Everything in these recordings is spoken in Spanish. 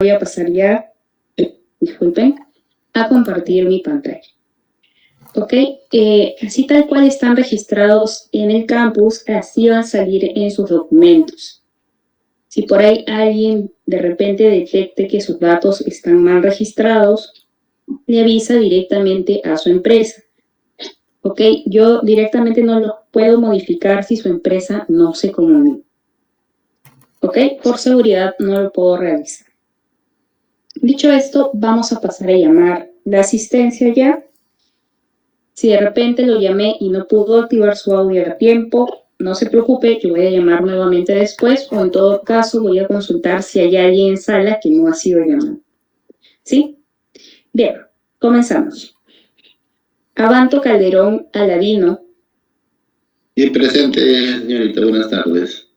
voy a pasar ya, disculpen, a compartir mi pantalla. Ok, así tal cual están registrados en el campus, así van a salir en sus documentos. Si por ahí alguien de repente detecte que sus datos están mal registrados, le avisa directamente a su empresa. Ok, yo directamente no los puedo modificar si su empresa no se comunica. Ok, por seguridad no lo puedo realizar. Dicho esto, vamos a pasar a llamar la asistencia ya. Si de repente lo llamé y no pudo activar su audio a tiempo, no se preocupe, yo voy a llamar nuevamente después o en todo caso voy a consultar si hay alguien en sala que no ha sido llamado. ¿Sí? Bien, comenzamos. Abanto Calderón Aladino. Y presente, señorita, buenas tardes.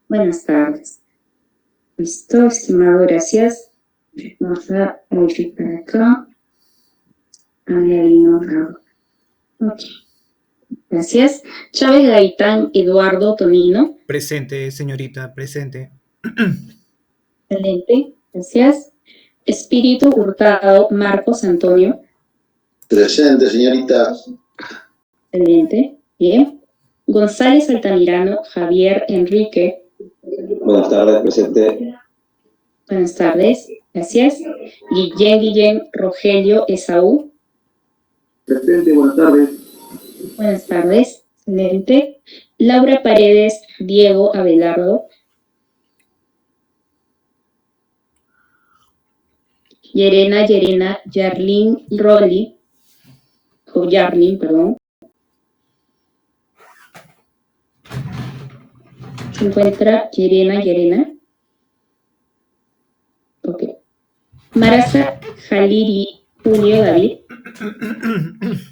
Buenas tardes. Listo, estimado, gracias. Vamos a modificar acá. Aladino Raúl. Ok. Gracias. Chávez Gaitán Eduardo Tonino. Presente, señorita, presente. Excelente, gracias. Espíritu Hurtado Marcos Antonio. Presente, señorita. Excelente, bien. González Altamirano Javier Enrique. Buenas tardes, presente. Buenas tardes, gracias. Guillén Rogelio Esaú. Presente, buenas tardes. Buenas tardes, excelente. Laura Paredes Diego Abelardo. Yerena Yarlin Rolly. O Yarlin, perdón. Se encuentra Yerena. Ok. Marasa Jaliri Julio David.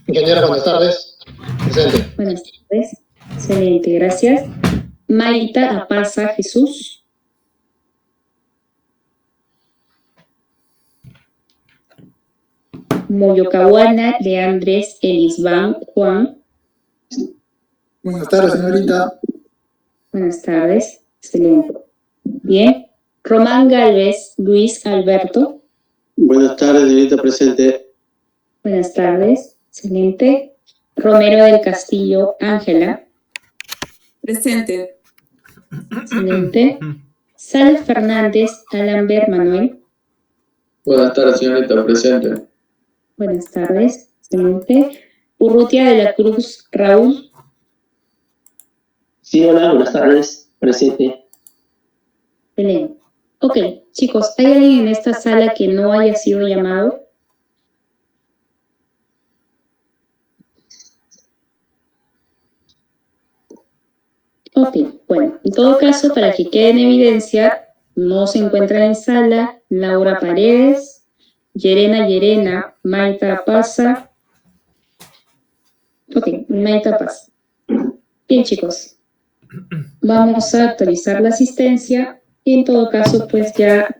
Ingeniera, buenas tardes. Presente. Buenas tardes. Excelente, gracias. Maita Apaza Jesús. Moyocahuana Leandres Elisban Juan. Buenas tardes, señorita. Buenas tardes. Excelente. Bien. Román Galvez Luis Alberto. Buenas tardes, señorita, presente. Buenas tardes. Excelente. Romero del Castillo Ángela. Presente. Excelente. Sal Fernández Alambert Manuel. Buenas tardes, señorita, presente. Buenas tardes. Excelente. Urrutia de la Cruz Raúl. Sí, hola, buenas tardes, presente. Excelente. Ok, chicos, ¿hay alguien en esta sala que no haya sido llamado? Ok, bueno, en todo caso, para que quede en evidencia, no se encuentran en sala Laura Paredes, Yerena, Maita Pasa. Ok, Maita Pasa. Bien, chicos, vamos a actualizar la asistencia y en todo caso, pues ya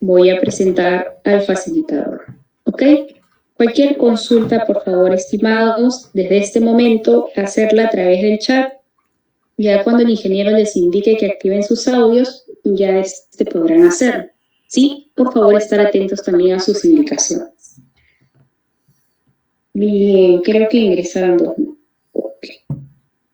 voy a presentar al facilitador. ¿Ok? Cualquier consulta, por favor, estimados, desde este momento, hacerla a través del chat. Ya cuando el ingeniero les indique que activen sus audios, ya podrán hacerlo. ¿Sí? Por favor, estar atentos también a sus indicaciones. Bien, creo que ingresaron dos. Okay.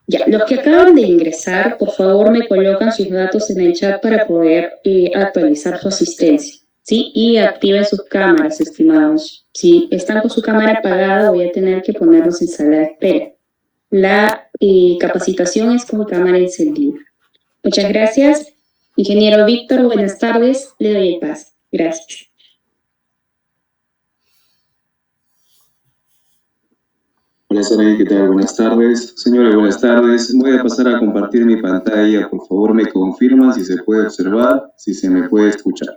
Ya, los que acaban de ingresar, por favor, me colocan sus datos en el chat para poder actualizar su asistencia. ¿Sí? Y activen sus cámaras, estimados. Si están con su cámara apagada, voy a tener que ponerlos en sala de espera. La capacitación es con cámara encendida. Muchas gracias. Ingeniero Víctor, buenas tardes. Le doy el paso. Gracias. Hola Sara, ¿qué tal? Buenas tardes. Señora, buenas tardes. Voy a pasar a compartir mi pantalla. Por favor, me confirma si se puede observar, si se me puede escuchar.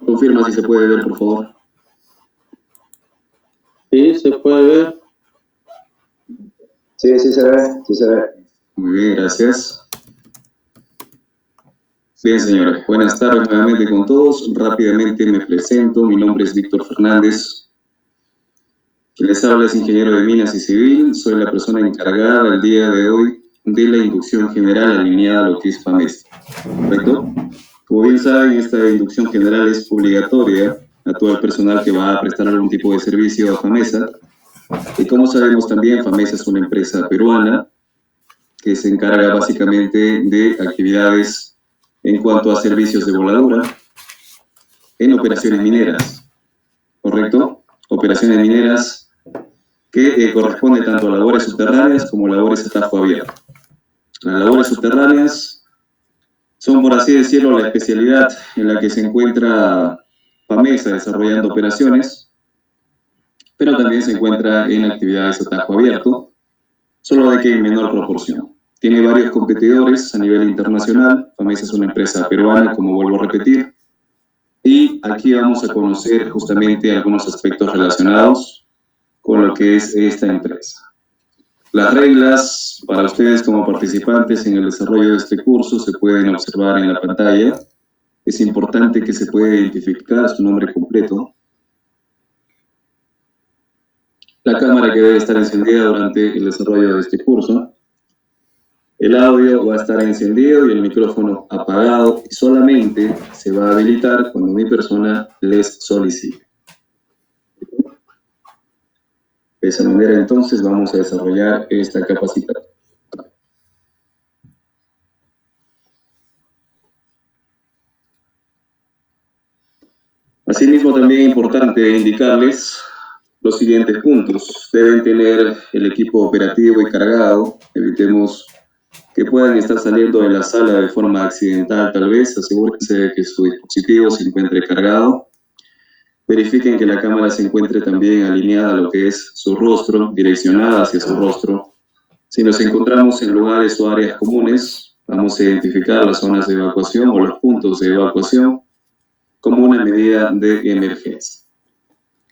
Confirma si se puede ver, por favor. Sí, se puede ver. Sí, sí se ve. Muy bien, gracias. Bien, señores, buenas tardes nuevamente con todos. Rápidamente me presento. Mi nombre es Víctor Fernández. Quien les habla es ingeniero de Minas y Civil. Soy la persona encargada el día de hoy de la inducción general alineada a lo que es FAMESA. ¿Correcto? Como bien saben, esta inducción general es obligatoria a todo el personal que va a prestar algún tipo de servicio a FAMESA. Y como sabemos también, FAMESA es una empresa peruana que se encarga básicamente de actividades en cuanto a servicios de voladura en operaciones mineras, ¿correcto? Operaciones mineras que corresponden tanto a labores subterráneas como labores a tajo abierto. Las labores subterráneas son, por así decirlo, la especialidad en la que se encuentra FAMESA desarrollando operaciones, pero también se encuentra en actividades a tajo abierto, solo de que en menor proporción. Tiene varios competidores a nivel internacional. FAMESA es una empresa peruana, como vuelvo a repetir, y aquí vamos a conocer justamente algunos aspectos relacionados con lo que es esta empresa. Las reglas para ustedes como participantes en el desarrollo de este curso se pueden observar en la pantalla. Es importante que se pueda identificar su nombre completo. La cámara que debe estar encendida durante el desarrollo de este curso. El audio va a estar encendido y el micrófono apagado y solamente se va a habilitar cuando mi persona les solicite. De esa manera entonces vamos a desarrollar esta capacitación. Asimismo, también es importante indicarles los siguientes puntos. Deben tener el equipo operativo y cargado. Evitemos que puedan estar saliendo de la sala de forma accidental tal vez. Asegúrense de que su dispositivo se encuentre cargado. Verifiquen que la cámara se encuentre también alineada a lo que es su rostro, direccionada hacia su rostro. Si nos encontramos en lugares o áreas comunes, vamos a identificar las zonas de evacuación o los puntos de evacuación como una medida de emergencia.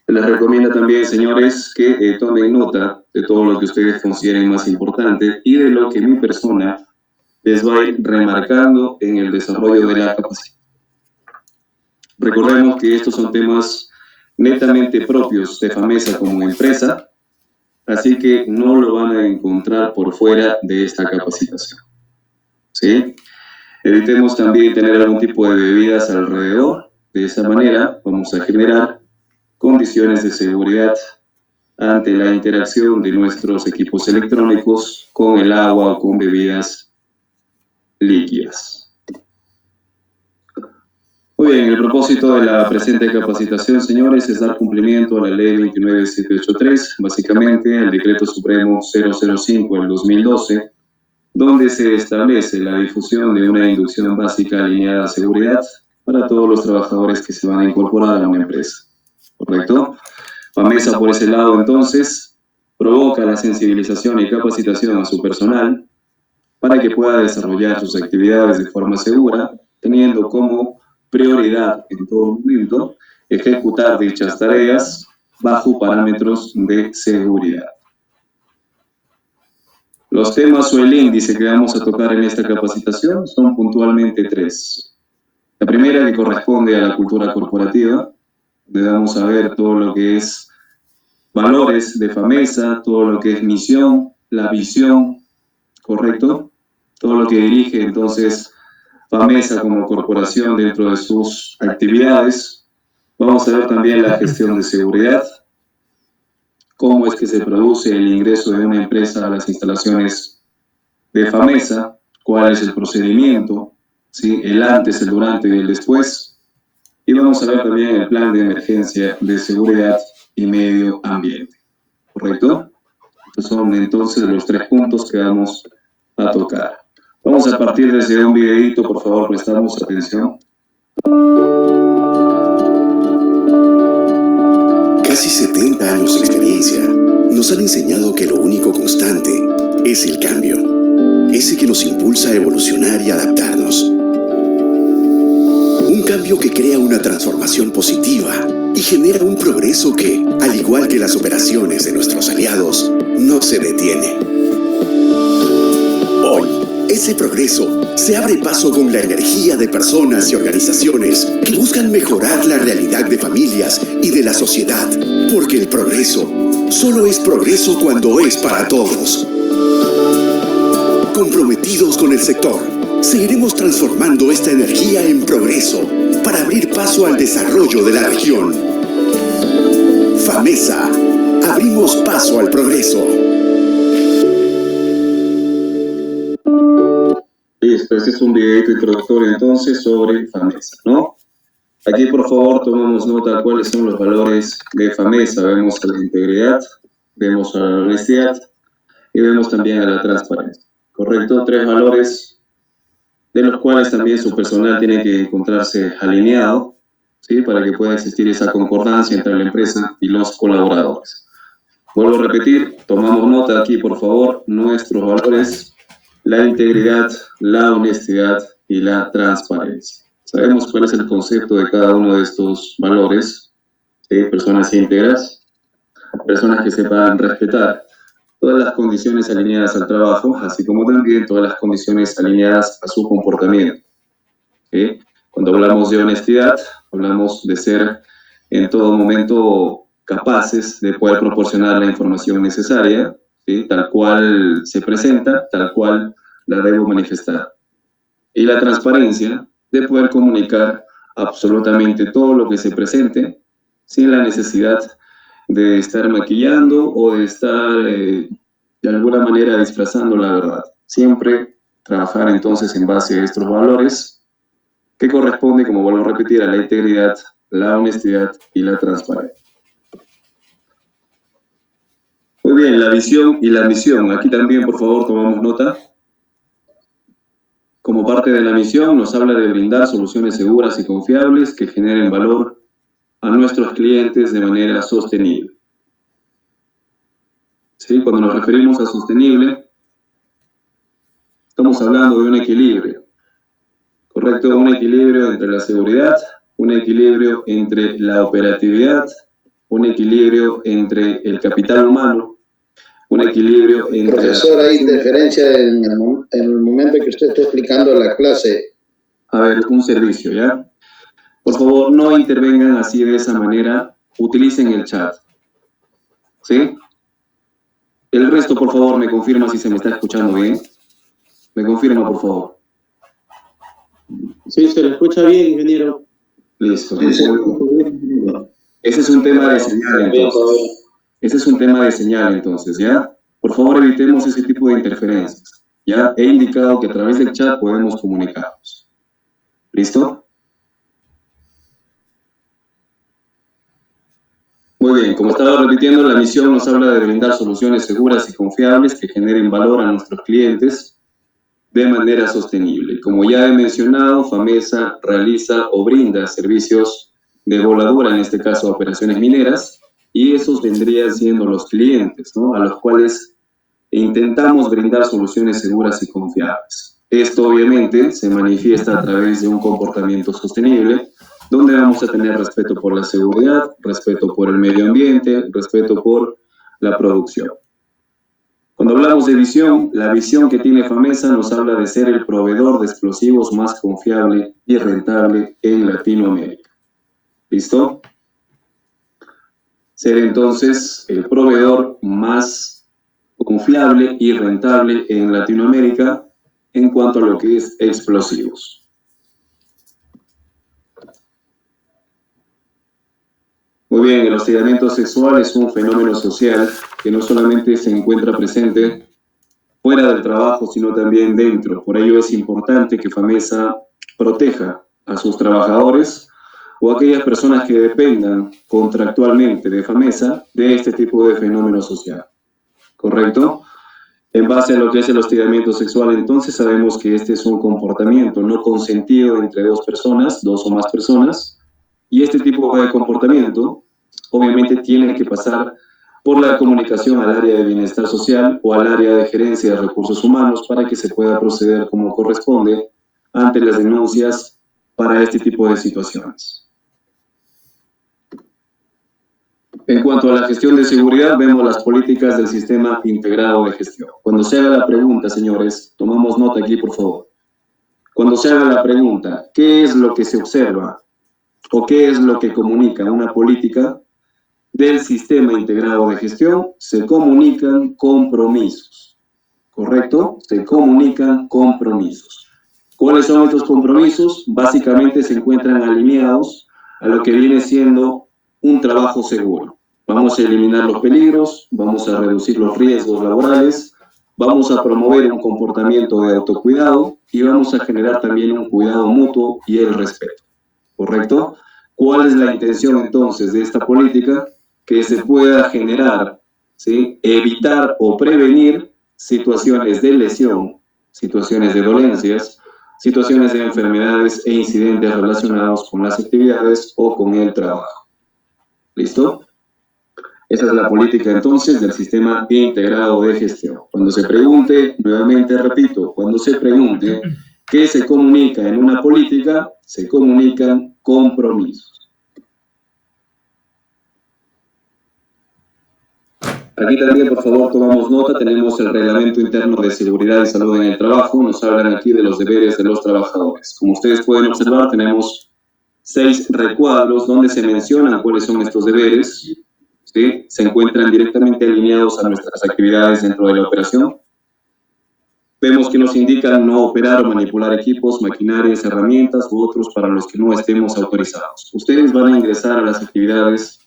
Les recomiendo también, señores, que tomen nota de todo lo que ustedes consideren más importante y de lo que mi persona les va a ir remarcando en el desarrollo de la capacidad. Recordemos que estos son temas netamente propios de FAMESA como empresa, así que no lo van a encontrar por fuera de esta capacitación. ¿Sí? Evitemos también tener algún tipo de bebidas alrededor. De esa manera vamos a generar condiciones de seguridad ante la interacción de nuestros equipos electrónicos con el agua o con bebidas líquidas. Muy bien, el propósito de la presente capacitación, señores, es dar cumplimiento a la Ley 29783, básicamente al Decreto Supremo 005 del 2012, donde se establece la difusión de una inducción básica alineada a seguridad para todos los trabajadores que se van a incorporar a una empresa. ¿Correcto? FAMESA, por ese lado, entonces, provoca la sensibilización y capacitación a su personal para que pueda desarrollar sus actividades de forma segura, teniendo como prioridad en todo momento ejecutar dichas tareas bajo parámetros de seguridad. Los temas o el índice que vamos a tocar en esta capacitación son puntualmente 3. La primera, que corresponde a la cultura corporativa. Vamos a ver todo lo que es valores de FAMESA, todo lo que es misión, la visión, ¿correcto? Todo lo que dirige entonces FAMESA como corporación dentro de sus actividades. Vamos a ver también la gestión de seguridad, cómo es que se produce el ingreso de una empresa a las instalaciones de FAMESA, cuál es el procedimiento, ¿sí? El antes, el durante y el después. Y vamos a ver también el plan de emergencia de seguridad y medio ambiente. ¿Correcto? Estos son entonces los 3 puntos que vamos a tocar. Vamos a partir desde un videito, por favor, prestamos atención. Casi 70 años de experiencia nos han enseñado que lo único constante es el cambio, ese que nos impulsa a evolucionar y adaptarnos. Un cambio que crea una transformación positiva y genera un progreso que, al igual que las operaciones de nuestros aliados, no se detiene. ese progreso se abre paso con la energía de personas y organizaciones que buscan mejorar la realidad de familias y de la sociedad, porque el progreso solo es progreso cuando es para todos. Comprometidos con el sector, seguiremos transformando esta energía en progreso para abrir paso al desarrollo de la región. FAMESA, abrimos paso al progreso. Listo, este es un videito introductorio entonces sobre FAMESA, ¿no? Aquí por favor tomamos nota de cuáles son los valores de FAMESA. Vemos a la integridad, vemos a la honestidad y vemos también a la transparencia. ¿Correcto? 3 valores de los cuales también su personal tiene que encontrarse alineado, ¿sí? Para que pueda existir esa concordancia entre la empresa y los colaboradores. Vuelvo a repetir, tomamos nota aquí por favor, nuestros valores: la integridad, la honestidad y la transparencia. Sabemos cuál es el concepto de cada uno de estos valores, ¿sí? Personas íntegras, personas que sepan respetar todas las condiciones alineadas al trabajo, así como también todas las condiciones alineadas a su comportamiento, ¿sí? Cuando hablamos de honestidad, hablamos de ser en todo momento capaces de poder proporcionar la información necesaria, ¿sí? Tal cual se presenta, tal cual la debo manifestar. Y la transparencia, de poder comunicar absolutamente todo lo que se presente sin la necesidad de estar maquillando o de estar de alguna manera disfrazando la verdad. Siempre trabajar entonces en base a estos valores que corresponde, como vuelvo a repetir, a la integridad, la honestidad y la transparencia. Muy bien, la visión y la misión. Aquí también, por favor, tomamos nota. Como parte de la misión, nos habla de brindar soluciones seguras y confiables que generen valor a nuestros clientes de manera sostenible. ¿Sí? Cuando nos referimos a sostenible, estamos hablando de un equilibrio, ¿correcto? Un equilibrio entre la seguridad, un equilibrio entre la operatividad, un equilibrio entre el capital humano, un equilibrio entre... Profesor, hay interferencia en el momento en que usted está explicando la clase. A ver, un servicio, ¿ya? Por favor, no intervengan así de esa manera, utilicen el chat, ¿sí? El resto, por favor, me confirma si se me está escuchando bien. Me confirma, por favor. Sí, se le escucha bien, ingeniero. Listo. Ese es un tema de señal, entonces. Ese es un tema de señal, entonces, ¿ya? Por favor, evitemos ese tipo de interferencias. Ya he indicado que a través del chat podemos comunicarnos. ¿Listo? Muy bien, como estaba repitiendo, la misión nos habla de brindar soluciones seguras y confiables que generen valor a nuestros clientes de manera sostenible. Como ya he mencionado, FAMESA realiza o brinda servicios de voladura, en este caso operaciones mineras, y esos vendrían siendo los clientes, ¿no? A los cuales intentamos brindar soluciones seguras y confiables. Esto obviamente se manifiesta a través de un comportamiento sostenible, donde vamos a tener respeto por la seguridad, respeto por el medio ambiente, respeto por la producción. Cuando hablamos de visión, la visión que tiene FAMESA nos habla de ser el proveedor de explosivos más confiable y rentable en Latinoamérica. ¿Listo? Ser entonces el proveedor más confiable y rentable en Latinoamérica en cuanto a lo que es explosivos. Muy bien, el hostigamiento sexual es un fenómeno social que no solamente se encuentra presente fuera del trabajo, sino también dentro. Por ello es importante que FAMESA proteja a sus trabajadores o aquellas personas que dependan contractualmente de FAMESA de este tipo de fenómeno social. ¿Correcto? En base a lo que es el hostigamiento sexual, entonces sabemos que este es un comportamiento no consentido entre dos personas, dos o más personas, y este tipo de comportamiento obviamente tiene que pasar por la comunicación al área de bienestar social o al área de gerencia de recursos humanos para que se pueda proceder como corresponde ante las denuncias para este tipo de situaciones. En cuanto a la gestión de seguridad, vemos las políticas del sistema integrado de gestión. Cuando se haga la pregunta, señores, tomamos nota aquí, por favor. Cuando se haga la pregunta, ¿qué es lo que se observa o qué es lo que comunica una política del sistema integrado de gestión? Se comunican compromisos, ¿correcto? Se comunican compromisos. ¿Cuáles son estos compromisos? Básicamente se encuentran alineados a lo que viene siendo un trabajo seguro. Vamos a eliminar los peligros, vamos a reducir los riesgos laborales, vamos a promover un comportamiento de autocuidado y vamos a generar también un cuidado mutuo y el respeto, ¿correcto? ¿Cuál es la intención entonces de esta política? Que se pueda generar, ¿sí?, evitar o prevenir situaciones de lesión, situaciones de dolencias, situaciones de enfermedades e incidentes relacionados con las actividades o con el trabajo. ¿Listo? Esa es la política entonces del sistema integrado de gestión. Cuando se pregunte, nuevamente repito, cuando se pregunte qué se comunica en una política, se comunican compromisos. Aquí también, por favor, tomamos nota, tenemos el Reglamento Interno de Seguridad y Salud en el Trabajo, nos hablan aquí de los deberes de los trabajadores. Como ustedes pueden observar, tenemos 6 recuadros donde se mencionan cuáles son estos deberes, ¿sí? Se encuentran directamente alineados a nuestras actividades dentro de la operación. Vemos que nos indican no operar o manipular equipos, maquinarias, herramientas u otros para los que no estemos autorizados. Ustedes van a ingresar a las actividades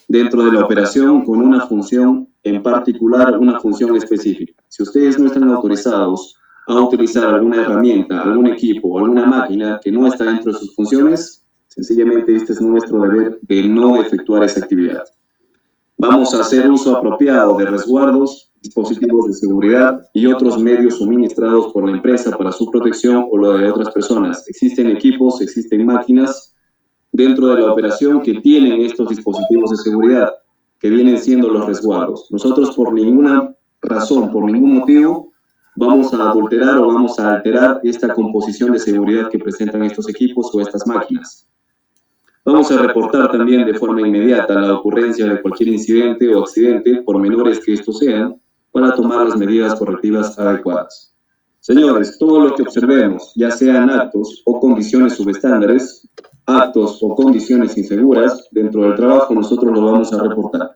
dentro de la operación con una función en particular, una función específica. Si ustedes no están autorizados a utilizar alguna herramienta, algún equipo o alguna máquina que no está dentro de sus funciones, sencillamente este es nuestro deber de no efectuar esa actividad. Vamos a hacer uso apropiado de resguardos, dispositivos de seguridad y otros medios suministrados por la empresa para su protección o la de otras personas. Existen equipos, existen máquinas dentro de la operación que tienen estos dispositivos de seguridad, que vienen siendo los resguardos. Nosotros por ninguna razón, por ningún motivo, vamos a adulterar o vamos a alterar esta composición de seguridad que presentan estos equipos o estas máquinas. Vamos a reportar también de forma inmediata la ocurrencia de cualquier incidente o accidente, por menores que estos sean, para tomar las medidas correctivas adecuadas. Señores, todo lo que observemos, ya sean actos o condiciones subestándares, actos o condiciones inseguras dentro del trabajo, nosotros lo vamos a reportar.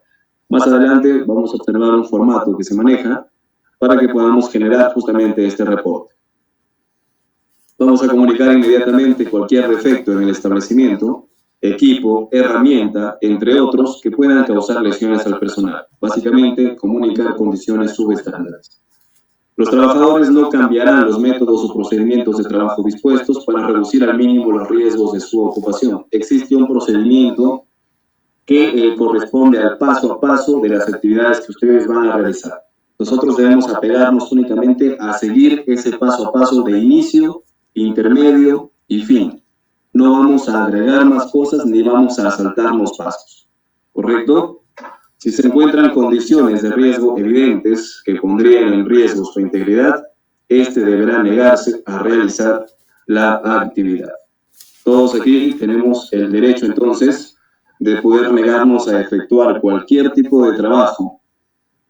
Más adelante vamos a observar un formato que se maneja para que podamos generar justamente este reporte. Vamos a comunicar inmediatamente cualquier defecto en el establecimiento, equipo, herramienta, entre otros, que puedan causar lesiones al personal. Básicamente, comunicar condiciones subestándares. Los trabajadores no cambiarán los métodos o procedimientos de trabajo dispuestos para reducir al mínimo los riesgos de su ocupación. Existe un procedimiento que corresponde al paso a paso de las actividades que ustedes van a realizar. Nosotros debemos apegarnos únicamente a seguir ese paso a paso de inicio, intermedio y fin. No vamos a agregar más cosas ni vamos a saltarnos pasos. ¿Correcto? Si se encuentran condiciones de riesgo evidentes que pondrían en riesgo su integridad, este deberá negarse a realizar la actividad. Todos aquí tenemos el derecho, entonces, de poder negarnos a efectuar cualquier tipo de trabajo,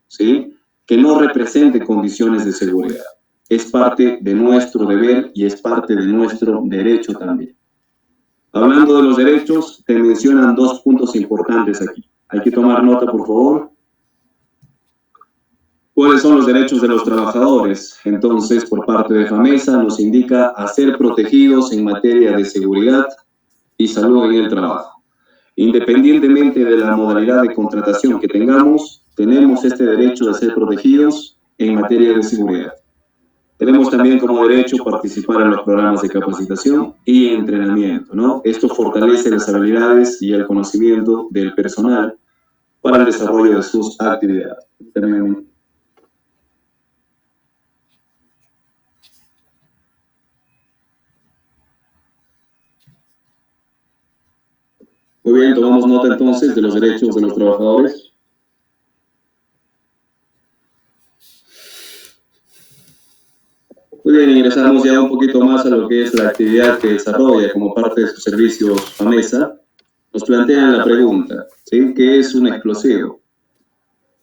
¿sí?, que no represente condiciones de seguridad. Es parte de nuestro deber y es parte de nuestro derecho también. Hablando de los derechos, te mencionan 2 puntos importantes aquí. Hay que tomar nota, por favor. ¿Cuáles son los derechos de los trabajadores? Entonces, por parte de FAMESA nos indica a ser protegidos en materia de seguridad y salud en el trabajo. Independientemente de la modalidad de contratación que tengamos, tenemos este derecho de ser protegidos en materia de seguridad. Tenemos también como derecho participar en los programas de capacitación y entrenamiento, ¿no? Esto fortalece las habilidades y el conocimiento del personal para el desarrollo de sus actividades. También. Muy bien, tomamos nota entonces de los derechos de los trabajadores. Muy bien, ingresamos ya un poquito más a lo que es la actividad que desarrolla como parte de sus servicios FAMESA. nos plantean la pregunta, ¿sí? ¿Qué es un explosivo?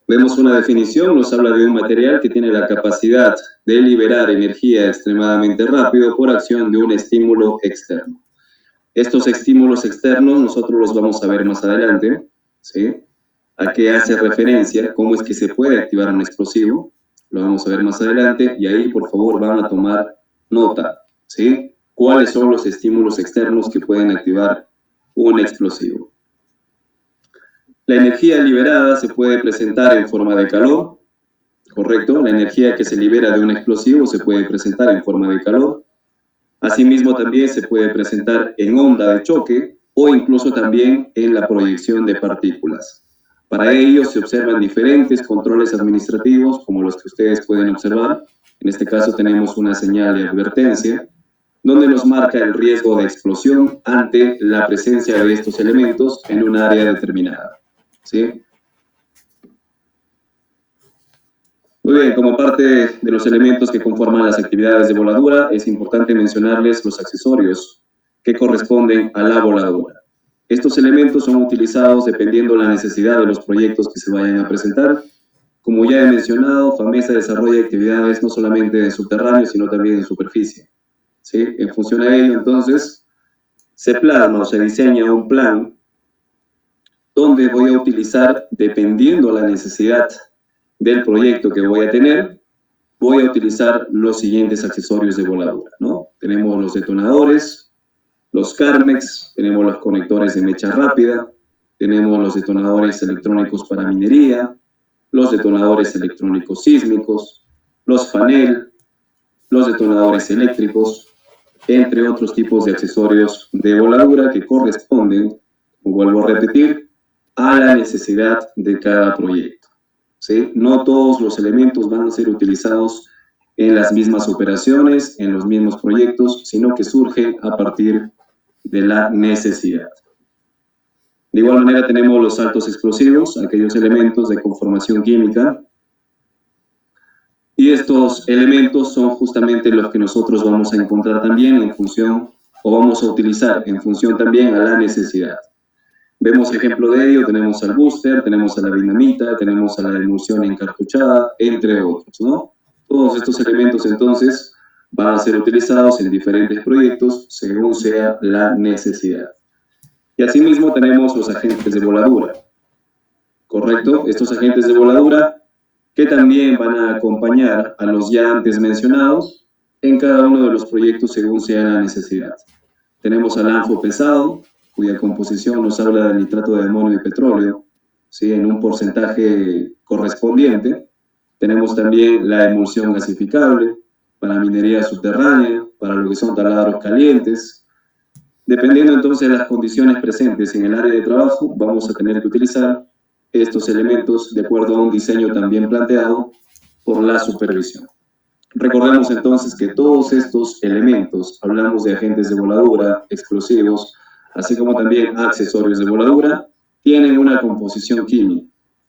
Vemos una definición, nos habla de un material que tiene la capacidad de liberar energía extremadamente rápido por acción de un estímulo externo. Estos estímulos externos nosotros los vamos a ver más adelante, ¿sí? ¿A qué hace referencia? ¿Cómo es que se puede activar un explosivo? Lo vamos a ver más adelante y ahí por favor van a tomar nota, ¿sí? ¿Cuáles son los estímulos externos que pueden activar un explosivo? La energía liberada se puede presentar en forma de calor, ¿correcto? La energía que se libera de un explosivo se puede presentar en forma de calor. Asimismo, también se puede presentar en onda de choque o incluso también en la proyección de partículas. Para ello se observan diferentes controles administrativos, como los que ustedes pueden observar. En este caso tenemos una señal de advertencia, donde nos marca el riesgo de explosión ante la presencia de estos elementos en un área determinada, ¿sí? Muy bien, como parte de los elementos que conforman las actividades de voladura, es importante mencionarles los accesorios que corresponden a la voladura. Estos elementos son utilizados dependiendo de la necesidad de los proyectos que se vayan a presentar. Como ya he mencionado, FAMESA desarrolla actividades no solamente en subterráneo, sino también en superficie, ¿sí? En función a ello, entonces, se plasma o se diseña un plan donde voy a utilizar, dependiendo de la necesidad del proyecto que voy a tener, voy a utilizar los siguientes accesorios de voladura, ¿no? Tenemos los detonadores, los Carmex, tenemos los conectores de mecha rápida, tenemos los detonadores electrónicos para minería, los detonadores electrónicos sísmicos, los fanel, los detonadores eléctricos, entre otros tipos de accesorios de voladura que corresponden, vuelvo a repetir, a la necesidad de cada proyecto, ¿sí? No todos los elementos van a ser utilizados en las mismas operaciones, en los mismos proyectos, sino que surgen a partir de la necesidad. De igual manera tenemos los saltos explosivos, aquellos elementos de conformación química, y estos elementos son justamente los que nosotros vamos a encontrar también en función, o vamos a utilizar en función también a la necesidad. Vemos ejemplo de ello, tenemos al booster, tenemos a la dinamita, tenemos a la emulsión encartuchada, entre otros, ¿no? Todos estos elementos entonces van a ser utilizados en diferentes proyectos según sea la necesidad. Y asimismo tenemos los agentes de voladura, ¿correcto? Estos agentes de voladura que también van a acompañar a los ya antes mencionados en cada uno de los proyectos según sea la necesidad. Tenemos al anfo pesado, cuya composición nos habla del nitrato de amonio y petróleo, ¿sí? En un porcentaje correspondiente. Tenemos también la emulsión gasificable para minería subterránea, para lo que son taladros calientes. Dependiendo entonces de las condiciones presentes en el área de trabajo, vamos a tener que utilizar estos elementos de acuerdo a un diseño también planteado por la supervisión. Recordemos entonces que todos estos elementos, hablamos de agentes de voladura, explosivos, así como también accesorios de voladura, tienen una composición química.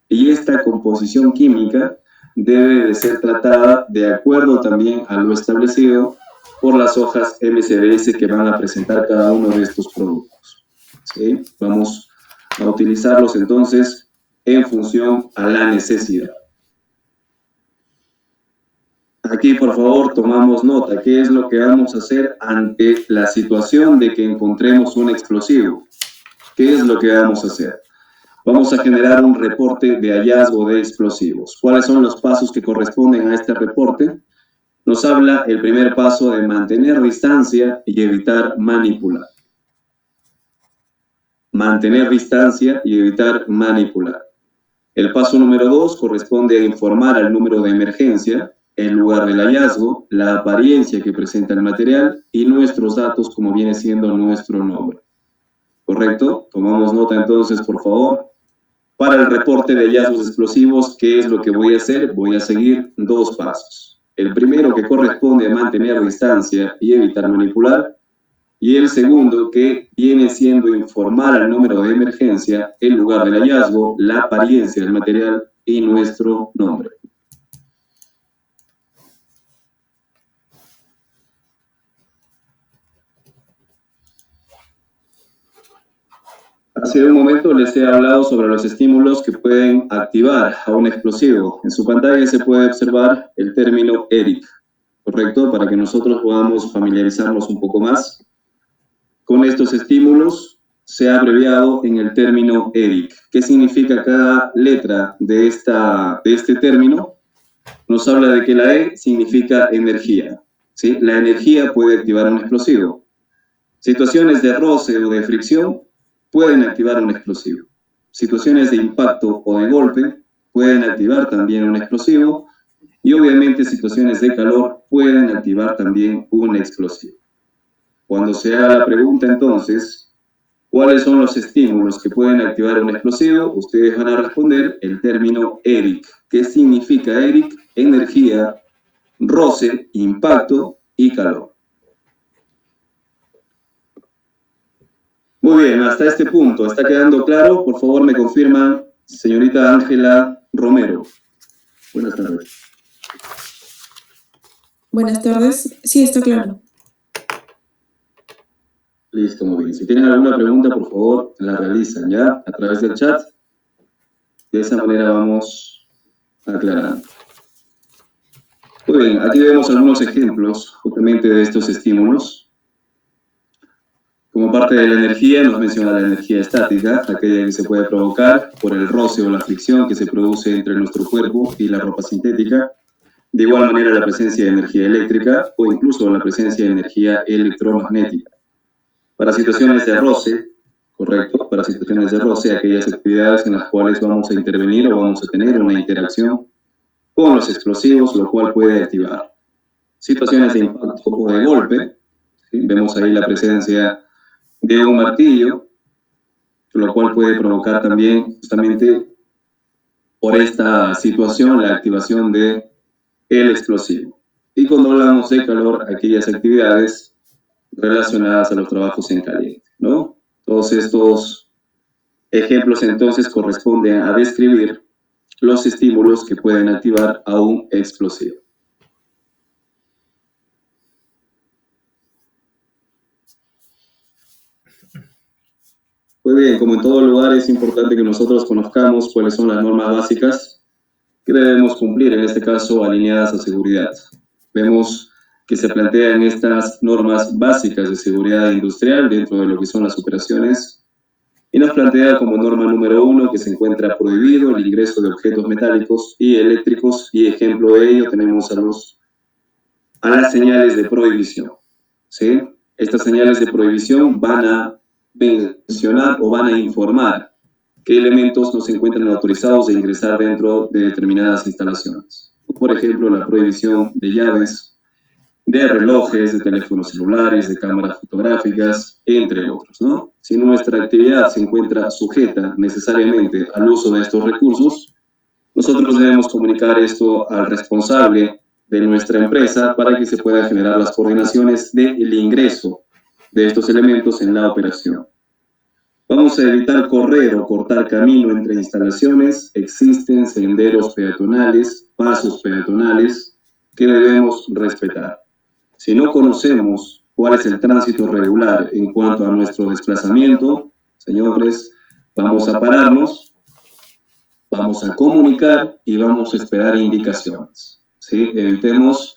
Y esta composición química debe de ser tratada de acuerdo también a lo establecido por las hojas MCDS que van a presentar cada uno de estos productos, ¿sí? Vamos a utilizarlos entonces en función a la necesidad. Aquí, por favor, tomamos nota. ¿Qué es lo que vamos a hacer ante la situación de que encontremos un explosivo? ¿Qué es lo que vamos a hacer? Vamos a generar un reporte de hallazgo de explosivos. ¿Cuáles son los pasos que corresponden a este reporte? Nos habla el primer paso de mantener distancia y evitar manipular. Mantener distancia y evitar manipular. El paso número 2 corresponde a informar al número de emergencia, el lugar del hallazgo, la apariencia que presenta el material y nuestros datos como viene siendo nuestro nombre. ¿Correcto? Tomamos nota entonces, por favor. Para el reporte de hallazgos explosivos, ¿qué es lo que voy a hacer? Voy a seguir dos pasos. El primero que corresponde a mantener distancia y evitar manipular. Y el segundo que viene siendo informar al número de emergencia, el lugar del hallazgo, la apariencia del material y nuestro nombre. Hace un momento les he hablado sobre los estímulos que pueden activar a un explosivo. En su pantalla se puede observar el término ERIC, ¿correcto? Para que nosotros podamos familiarizarnos un poco más con estos estímulos. Se ha abreviado en el término ERIC. ¿Qué significa cada letra de este término? Nos habla de que la E significa energía, ¿sí? La energía puede activar un explosivo. Situaciones de roce o de fricción pueden activar un explosivo. Situaciones de impacto o de golpe pueden activar también un explosivo. Y obviamente situaciones de calor pueden activar también un explosivo. Cuando se haga la pregunta entonces, ¿cuáles son los estímulos que pueden activar un explosivo? Ustedes van a responder el término ERIC. ¿Qué significa ERIC? Energía, roce, impacto y calor. Muy bien, hasta este punto, ¿está quedando claro? Por favor, me confirma, señorita Ángela Romero. Buenas tardes. Buenas tardes. Sí, está claro. Listo, muy bien. Si tienen alguna pregunta, por favor, la realizan ya a través del chat. De esa manera vamos aclarando. Muy bien, aquí vemos algunos ejemplos justamente de estos estímulos. Como parte de la energía, nos menciona la energía estática, aquella que se puede provocar por el roce o la fricción que se produce entre nuestro cuerpo y la ropa sintética. De igual manera, la presencia de energía eléctrica o incluso la presencia de energía electromagnética. Para situaciones de roce, correcto, para situaciones de roce, aquellas actividades en las cuales vamos a intervenir o vamos a tener una interacción con los explosivos, lo cual puede activar. Situaciones de impacto o de golpe, ¿sí? Vemos ahí la presencia de un martillo, lo cual puede provocar también, justamente por esta situación, la activación del explosivo. Y cuando hablamos de calor, aquellas actividades relacionadas a los trabajos en caliente, ¿no? Todos estos ejemplos entonces corresponden a describir los estímulos que pueden activar a un explosivo. Muy bien, como en todo lugar es importante que nosotros conozcamos cuáles son las normas básicas que debemos cumplir, en este caso alineadas a seguridad. Vemos que se plantean estas normas básicas de seguridad industrial dentro de lo que son las operaciones y nos plantea como norma número 1 que se encuentra prohibido el ingreso de objetos metálicos y eléctricos, y ejemplo de ello tenemos a las señales de prohibición, ¿sí? Estas señales de prohibición van a mencionar o van a informar qué elementos no se encuentran autorizados de ingresar dentro de determinadas instalaciones. Por ejemplo, la prohibición de llaves, de relojes, de teléfonos celulares, de cámaras fotográficas, entre otros, ¿no? Si nuestra actividad se encuentra sujeta necesariamente al uso de estos recursos, nosotros debemos comunicar esto al responsable de nuestra empresa para que se puedan generar las coordinaciones del ingreso de estos elementos en la operación. Vamos a evitar correr o cortar camino entre instalaciones. Existen senderos peatonales, pasos peatonales que debemos respetar. Si no conocemos cuál es el tránsito regular en cuanto a nuestro desplazamiento, señores, vamos a pararnos, vamos a comunicar y vamos a esperar indicaciones, ¿sí? Evitemos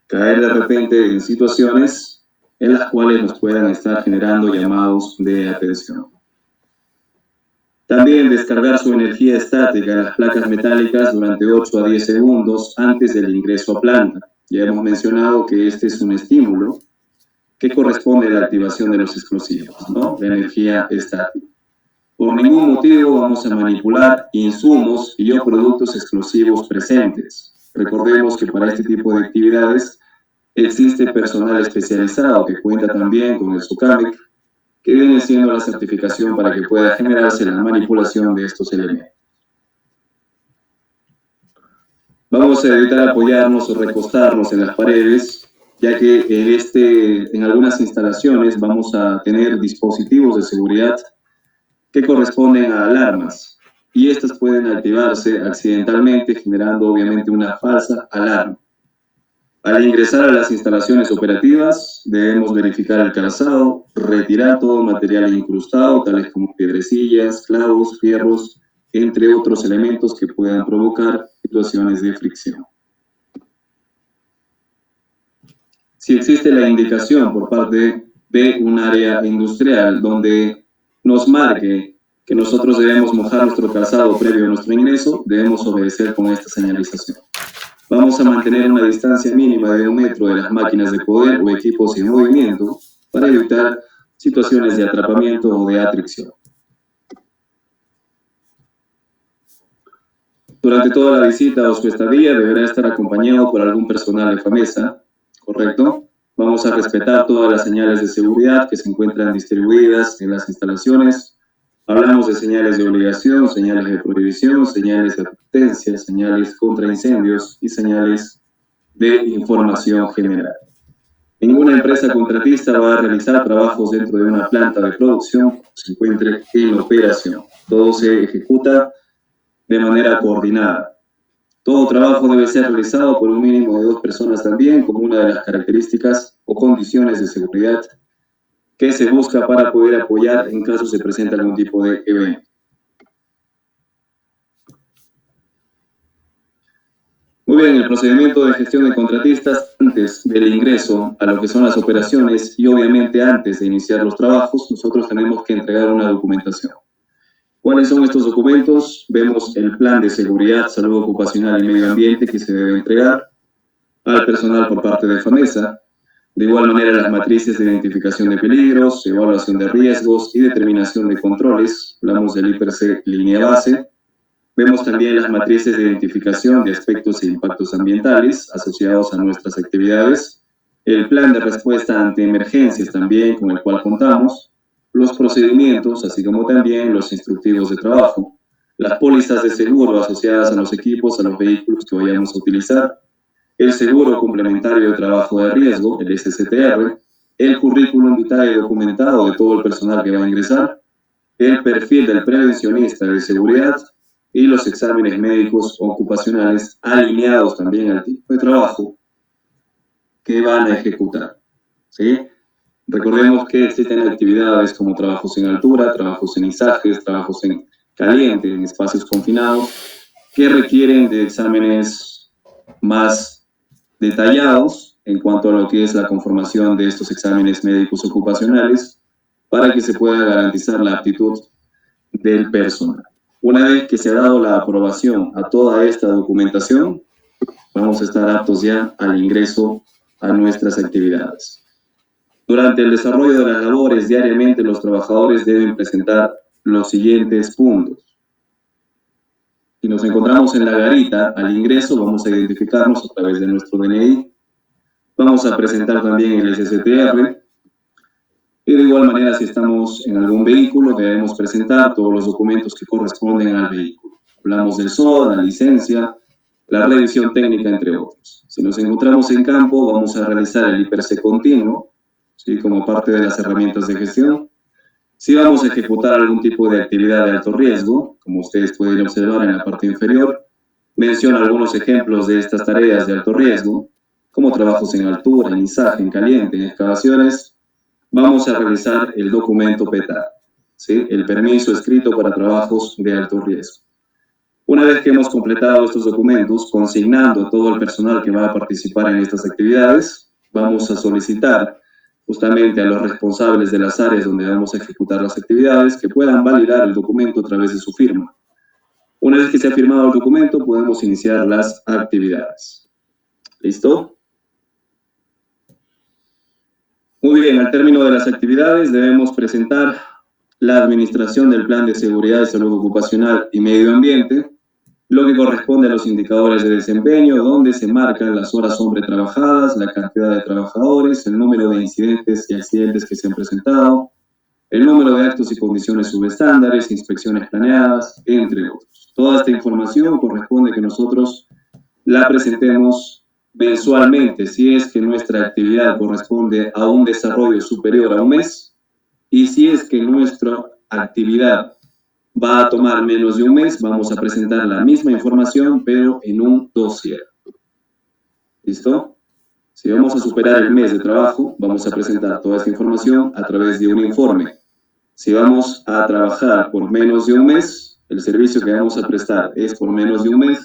caer de repente en situaciones en las cuales nos puedan estar generando llamados de atención. También descargar su energía estática en las placas metálicas durante 8 a 10 segundos antes del ingreso a planta. Ya hemos mencionado que este es un estímulo que corresponde a la activación de los explosivos, ¿no? La energía estática. Por ningún motivo vamos a manipular insumos y o productos explosivos presentes. Recordemos que para este tipo de actividades existe personal especializado que cuenta también con el SUCAMEC, que viene siendo la certificación para que pueda generarse la manipulación de estos elementos. Vamos a evitar apoyarnos o recostarnos en las paredes, ya que en algunas instalaciones vamos a tener dispositivos de seguridad que corresponden a alarmas, y estas pueden activarse accidentalmente, generando obviamente una falsa alarma. Al ingresar a las instalaciones operativas, debemos verificar el calzado, retirar todo material incrustado, tales como piedrecillas, clavos, fierros, entre otros elementos que puedan provocar situaciones de fricción. Si existe la indicación por parte de un área industrial donde nos marque que nosotros debemos mojar nuestro calzado previo a nuestro ingreso, debemos obedecer con esta señalización. Vamos a mantener una distancia mínima de 1 metro de las máquinas de poder o equipos en movimiento para evitar situaciones de atrapamiento o de atracción. Durante toda la visita o su estadía deberá estar acompañado por algún personal de FAMESA, ¿correcto? Vamos a respetar todas las señales de seguridad que se encuentran distribuidas en las instalaciones. Hablamos de señales de obligación, señales de prohibición, señales de advertencia, señales contra incendios y señales de información general. Ninguna empresa contratista va a realizar trabajos dentro de una planta de producción que se encuentre en operación. Todo se ejecuta de manera coordinada. Todo trabajo debe ser realizado por un mínimo de 2 personas también, como una de las características o condiciones de seguridad que se busca para poder apoyar en caso se presente algún tipo de evento. Muy bien, el procedimiento de gestión de contratistas antes del ingreso a lo que son las operaciones y obviamente antes de iniciar los trabajos, nosotros tenemos que entregar una documentación. ¿Cuáles son estos documentos? Vemos el plan de seguridad, salud ocupacional y medio ambiente que se debe entregar al personal por parte de FAMESA. De igual manera, las matrices de identificación de peligros, evaluación de riesgos y determinación de controles. Hablamos del IPRC línea base. Vemos también las matrices de identificación de aspectos e impactos ambientales asociados a nuestras actividades. El plan de respuesta ante emergencias también con el cual contamos. Los procedimientos, así como también los instructivos de trabajo. Las pólizas de seguro asociadas a los equipos, a los vehículos que vayamos a utilizar. El seguro complementario de trabajo de riesgo, el SCTR, el currículum vitae documentado de todo el personal que va a ingresar, el perfil del prevencionista de seguridad y los exámenes médicos ocupacionales alineados también al tipo de trabajo que van a ejecutar, ¿sí? Recordemos que existen actividades como trabajos en altura, trabajos en izajes, trabajos en caliente, en espacios confinados, que requieren de exámenes más detallados en cuanto a lo que es la conformación de estos exámenes médicos ocupacionales para que se pueda garantizar la aptitud del personal. Una vez que se ha dado la aprobación a toda esta documentación, vamos a estar aptos ya al ingreso a nuestras actividades. Durante el desarrollo de las labores diariamente, los trabajadores deben presentar los siguientes puntos. Si nos encontramos en la garita, al ingreso vamos a identificarnos a través de nuestro DNI. Vamos a presentar también el SCTR. Y de igual manera, si estamos en algún vehículo, debemos presentar todos los documentos que corresponden al vehículo. Hablamos del SOD, la licencia, la revisión técnica, entre otros. Si nos encontramos en campo, vamos a realizar el IPRC continuo, ¿sí? Como parte de las herramientas de gestión. Si vamos a ejecutar algún tipo de actividad de alto riesgo, como ustedes pueden observar en la parte inferior, menciona algunos ejemplos de estas tareas de alto riesgo, como trabajos en altura, en izaje, en caliente, en excavaciones. Vamos a realizar el documento PETA, ¿sí? El permiso escrito para trabajos de alto riesgo. Una vez que hemos completado estos documentos, consignando todo el personal que va a participar en estas actividades, vamos a solicitar justamente a los responsables de las áreas donde vamos a ejecutar las actividades que puedan validar el documento a través de su firma. Una vez que se ha firmado el documento, podemos iniciar las actividades. ¿Listo? Muy bien, al término de las actividades debemos presentar la administración del Plan de Seguridad y Salud Ocupacional y Medio Ambiente, lo que corresponde a los indicadores de desempeño, donde se marcan las horas hombre trabajadas, la cantidad de trabajadores, el número de incidentes y accidentes que se han presentado, el número de actos y condiciones subestándares, inspecciones planeadas, entre otros. Toda esta información corresponde que nosotros la presentemos mensualmente, si es que nuestra actividad corresponde a un desarrollo superior a un mes, y si es que nuestra actividad va a tomar menos de un mes, vamos a presentar la misma información, pero en un dossier. ¿Listo? Si vamos a superar el mes de trabajo, vamos a presentar toda esta información a través de un informe. Si vamos a trabajar por menos de un mes, el servicio que vamos a prestar es por menos de un mes,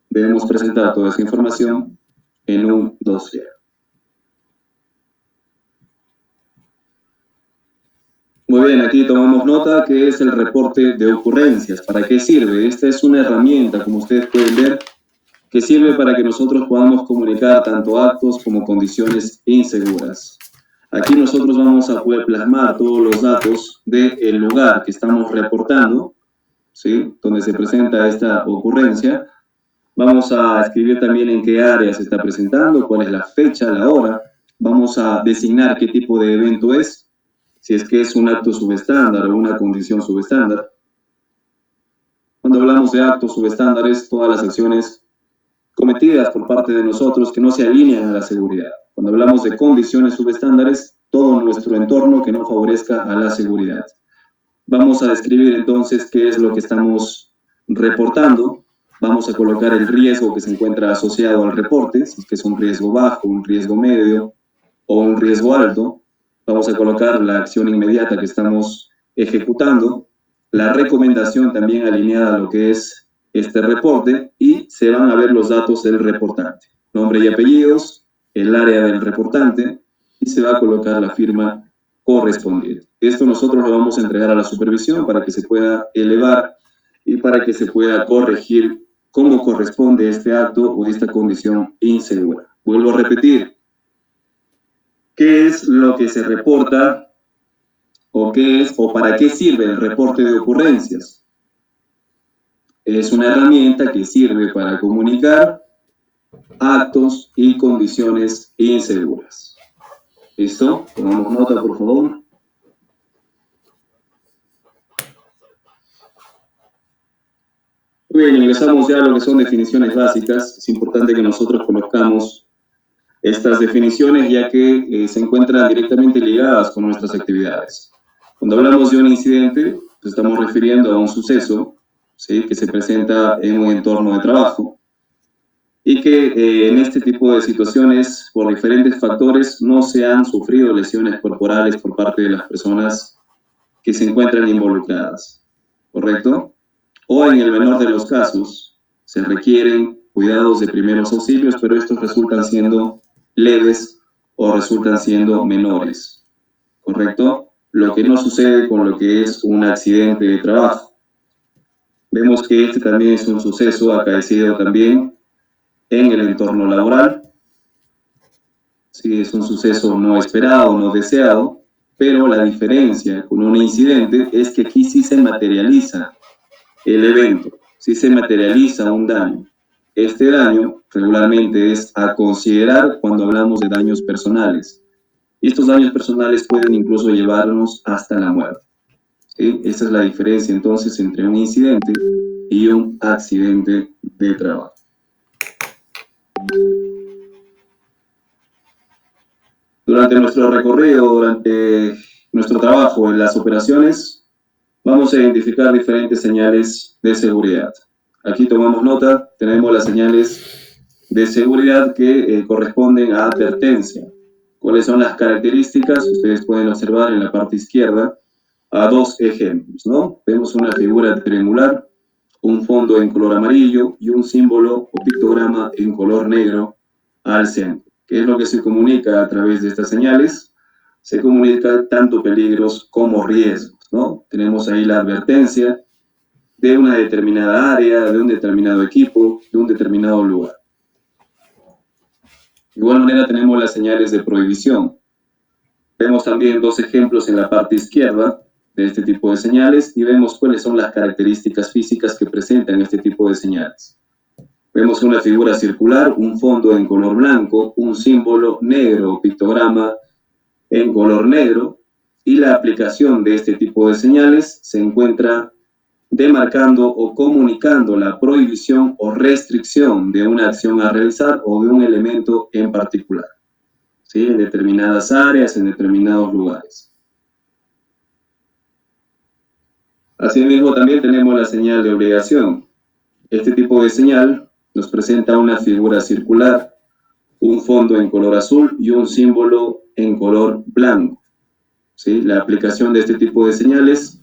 debemos presentar toda esta información en un dossier. Muy bien, aquí tomamos nota que es el reporte de ocurrencias. ¿Para qué sirve? Esta es una herramienta, como ustedes pueden ver, que sirve para que nosotros podamos comunicar tanto actos como condiciones inseguras. Aquí nosotros vamos a poder plasmar todos los datos del lugar que estamos reportando, ¿sí?, donde se presenta esta ocurrencia. Vamos a escribir también en qué área se está presentando, cuál es la fecha, la hora. Vamos a designar qué tipo de evento es, si es que es un acto subestándar o una condición subestándar. Cuando hablamos de actos subestándares, todas las acciones cometidas por parte de nosotros que no se alinean a la seguridad. Cuando hablamos de condiciones subestándares, todo nuestro entorno que no favorezca a la seguridad. Vamos a describir entonces qué es lo que estamos reportando. Vamos a colocar el riesgo que se encuentra asociado al reporte, si es que es un riesgo bajo, un riesgo medio o un riesgo alto. Vamos a colocar la acción inmediata que estamos ejecutando, la recomendación también alineada a lo que es este reporte, y se van a ver los datos del reportante, nombre y apellidos, el área del reportante, y se va a colocar la firma correspondiente. Esto nosotros lo vamos a entregar a la supervisión para que se pueda elevar y para que se pueda corregir cómo corresponde este acto o esta condición insegura. Vuelvo a repetir, ¿qué es lo que se reporta o qué es o para qué sirve el reporte de ocurrencias? Es una herramienta que sirve para comunicar actos y condiciones inseguras. ¿Listo? Tomamos nota, por favor. Bien, ingresamos ya a lo que son definiciones básicas. Es importante que nosotros conozcamos estas definiciones, ya que se encuentran directamente ligadas con nuestras actividades. Cuando hablamos de un incidente, nos estamos refiriendo a un suceso, ¿sí?, que se presenta en un entorno de trabajo y que en este tipo de situaciones, por diferentes factores, no se han sufrido lesiones corporales por parte de las personas que se encuentran involucradas, ¿correcto? O en el menor de los casos, se requieren cuidados de primeros auxilios, pero estos resultan siendo leves o resultan siendo menores, ¿correcto? Lo que no sucede con lo que es un accidente de trabajo. Vemos que este también es un suceso acaecido también en el entorno laboral. Sí, es un suceso no esperado, no deseado, pero la diferencia con un incidente es que aquí sí se materializa el evento, sí se materializa un daño. Este daño regularmente es a considerar cuando hablamos de daños personales. Y estos daños personales pueden incluso llevarnos hasta la muerte. ¿Sí? Esa es la diferencia entonces entre un incidente y un accidente de trabajo. Durante nuestro recorrido, durante nuestro trabajo en las operaciones, vamos a identificar diferentes señales de seguridad. Aquí tomamos nota, tenemos las señales de seguridad que corresponden a advertencia. ¿Cuáles son las características? Ustedes pueden observar en la parte izquierda a dos ejemplos, ¿no? Vemos una figura triangular, un fondo en color amarillo y un símbolo o pictograma en color negro al centro. ¿Qué es lo que se comunica a través de estas señales? Se comunica tanto peligros como riesgos, ¿no? Tenemos ahí la advertencia de una determinada área, de un determinado equipo, de un determinado lugar. De igual manera tenemos las señales de prohibición. Vemos también dos ejemplos en la parte izquierda de este tipo de señales y vemos cuáles son las características físicas que presentan este tipo de señales. Vemos una figura circular, un fondo en color blanco, un símbolo negro o pictograma en color negro, y la aplicación de este tipo de señales se encuentra demarcando o comunicando la prohibición o restricción de una acción a realizar o de un elemento en particular, ¿sí?, en determinadas áreas, en determinados lugares. Asimismo, también tenemos la señal de obligación. Este tipo de señal nos presenta una figura circular, un fondo en color azul y un símbolo en color blanco. ¿Sí? La aplicación de este tipo de señales,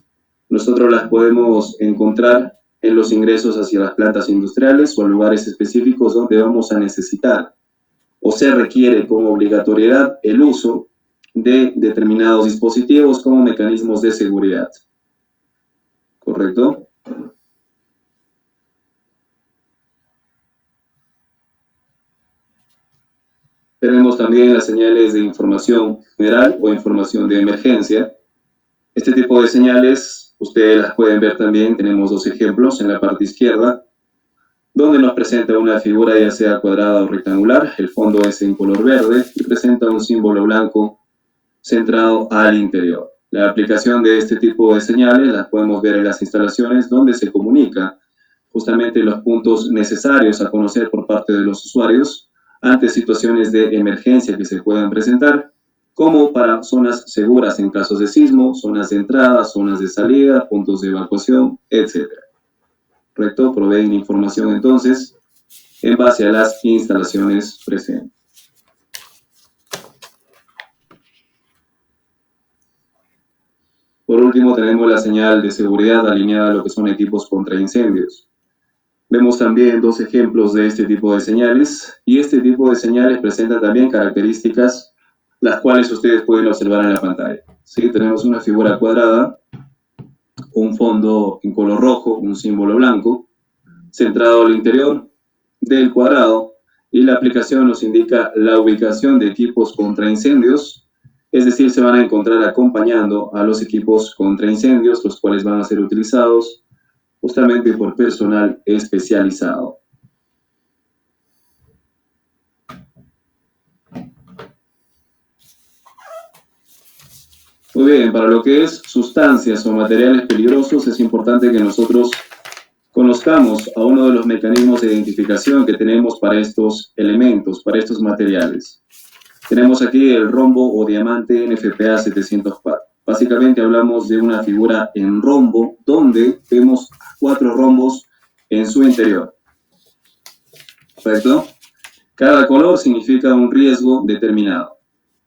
nosotros las podemos encontrar en los ingresos hacia las plantas industriales o en lugares específicos donde vamos a necesitar o se requiere como obligatoriedad el uso de determinados dispositivos como mecanismos de seguridad. ¿Correcto? Tenemos también las señales de información general o información de emergencia. Este tipo de señales, ustedes las pueden ver también, tenemos dos ejemplos en la parte izquierda, donde nos presenta una figura ya sea cuadrada o rectangular, el fondo es en color verde y presenta un símbolo blanco centrado al interior. La aplicación de este tipo de señales las podemos ver en las instalaciones donde se comunica justamente los puntos necesarios a conocer por parte de los usuarios ante situaciones de emergencia que se puedan presentar, como para zonas seguras en casos de sismo, zonas de entrada, zonas de salida, puntos de evacuación, etc. ¿Correcto? Proveen información entonces en base a las instalaciones presentes. Por último, tenemos la señal de seguridad alineada a lo que son equipos contra incendios. Vemos también dos ejemplos de este tipo de señales, y este tipo de señales presenta también características las cuales ustedes pueden observar en la pantalla. ¿Sí? Tenemos una figura cuadrada, un fondo en color rojo, un símbolo blanco, centrado al interior del cuadrado, y la aplicación nos indica la ubicación de equipos contra incendios, es decir, se van a encontrar acompañando a los equipos contra incendios, los cuales van a ser utilizados justamente por personal especializado. Muy bien, para lo que es sustancias o materiales peligrosos, es importante que nosotros conozcamos a uno de los mecanismos de identificación que tenemos para estos elementos, para estos materiales. Tenemos aquí el rombo o diamante NFPA 704. Básicamente hablamos de una figura en rombo donde vemos 4 rombos en su interior. ¿Correcto? Cada color significa un riesgo determinado.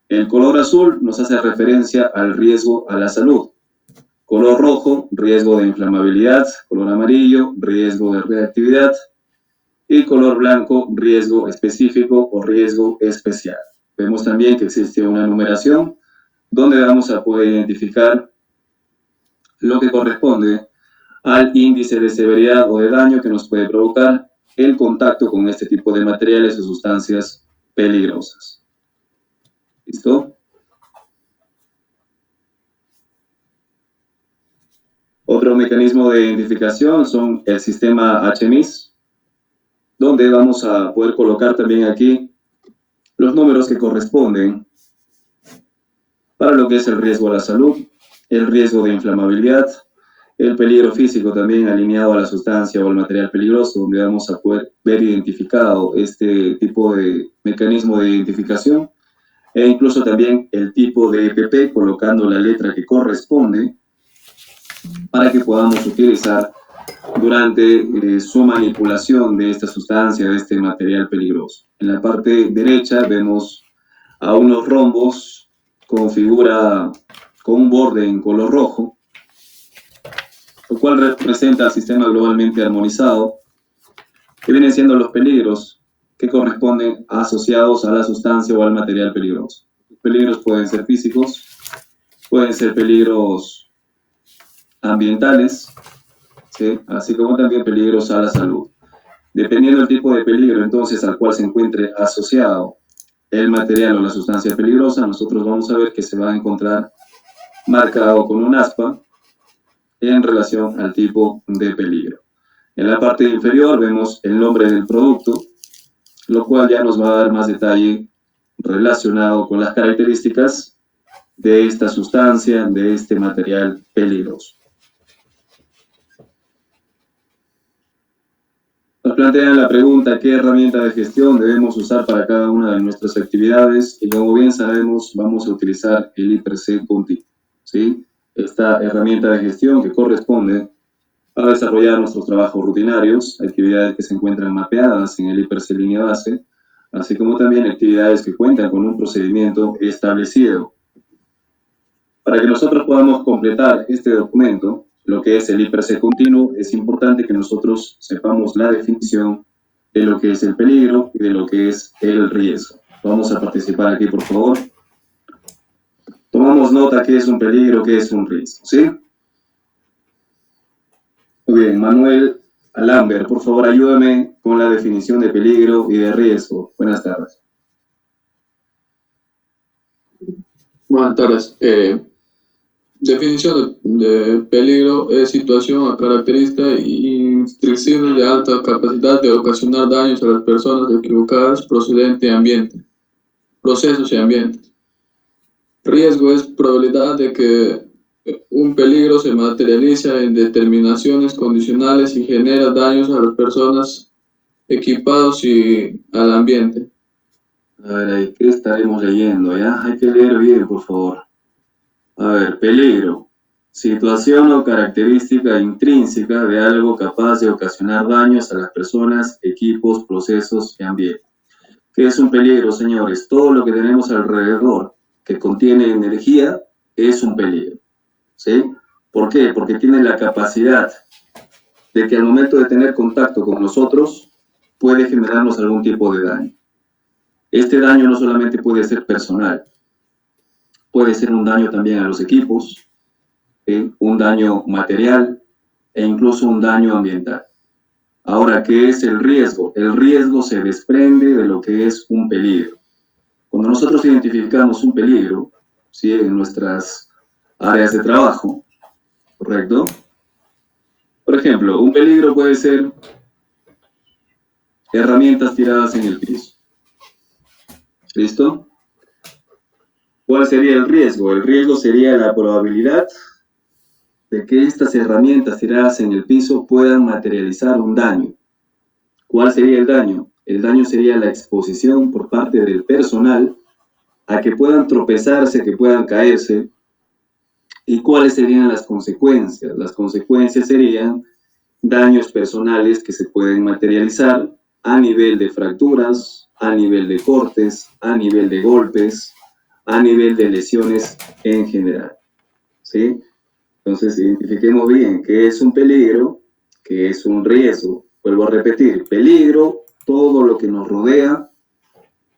El color azul nos hace referencia al riesgo a la salud. Color rojo, riesgo de inflamabilidad. Color amarillo, riesgo de reactividad. Y color blanco, riesgo específico o riesgo especial. Vemos también que existe una numeración donde vamos a poder identificar lo que corresponde al índice de severidad o de daño que nos puede provocar el contacto con este tipo de materiales o sustancias peligrosas. ¿Listo? Otro mecanismo de identificación son el sistema HMIS, donde vamos a poder colocar también aquí los números que corresponden para lo que es el riesgo a la salud, el riesgo de inflamabilidad, el peligro físico también alineado a la sustancia o al material peligroso, donde vamos a poder ver identificado este tipo de mecanismo de identificación, e incluso también el tipo de EPP, colocando la letra que corresponde para que podamos utilizar durante su manipulación de esta sustancia, de este material peligroso. En la parte derecha vemos a unos rombos con figura, con un borde en color rojo, lo cual representa el sistema globalmente armonizado, que vienen siendo los peligros que corresponden asociados a la sustancia o al material peligroso. Los peligros pueden ser físicos, pueden ser peligros ambientales, ¿sí? Así como también peligros a la salud. Dependiendo del tipo de peligro entonces al cual se encuentre asociado el material o la sustancia peligrosa, nosotros vamos a ver que se va a encontrar marcado con un aspa en relación al tipo de peligro. En la parte inferior vemos el nombre del producto, lo cual ya nos va a dar más detalle relacionado con las características de esta sustancia, de este material peligroso. Nos plantean la pregunta: ¿qué herramienta de gestión debemos usar para cada una de nuestras actividades? Y como bien sabemos, vamos a utilizar el IPRC Conti, ¿sí? Esta herramienta de gestión que corresponde a desarrollar nuestros trabajos rutinarios, actividades que se encuentran mapeadas en el IPRC línea base, así como también actividades que cuentan con un procedimiento establecido. Para que nosotros podamos completar este documento, lo que es el IPRC continuo, es importante que nosotros sepamos la definición de lo que es el peligro y de lo que es el riesgo. Vamos a participar aquí, por favor. Tomamos nota qué es un peligro, qué es un riesgo, ¿sí? Muy bien, Manuel Alambert, por favor, ayúdame con la definición de peligro y de riesgo. Buenas tardes. Buenas tardes. Definición de peligro es situación o característica instricción de alta capacidad de ocasionar daños a las personas equivocadas procedente de ambiente, procesos y ambientes. Riesgo es probabilidad de que un peligro se materializa en determinaciones condicionales y genera daños a las personas equipados y al ambiente. A ver, ahí, ¿qué estaremos leyendo? ¿Ya? Hay que leer bien, por favor. A ver, peligro. Situación o característica intrínseca de algo capaz de ocasionar daños a las personas, equipos, procesos y ambiente. ¿Qué es un peligro, señores? Todo lo que tenemos alrededor que contiene energía es un peligro. ¿Sí? ¿Por qué? Porque tiene la capacidad de que al momento de tener contacto con nosotros puede generarnos algún tipo de daño. Este daño no solamente puede ser personal, puede ser un daño también a los equipos, un daño material e incluso un daño ambiental. Ahora, ¿qué es el riesgo? El riesgo se desprende de lo que es un peligro. Cuando nosotros identificamos un peligro, ¿sí?, en nuestras áreas de trabajo, ¿correcto? Por ejemplo, un peligro puede ser herramientas tiradas en el piso. ¿Listo? ¿Cuál sería el riesgo? El riesgo sería la probabilidad de que estas herramientas tiradas en el piso puedan materializar un daño. ¿Cuál sería el daño? El daño sería la exposición por parte del personal a que puedan tropezarse, que puedan caerse. ¿Y cuáles serían las consecuencias? Las consecuencias serían daños personales que se pueden materializar a nivel de fracturas, a nivel de cortes, a nivel de golpes, a nivel de lesiones en general, ¿sí? Entonces, identifiquemos bien qué es un peligro, qué es un riesgo. Vuelvo a repetir, peligro, todo lo que nos rodea,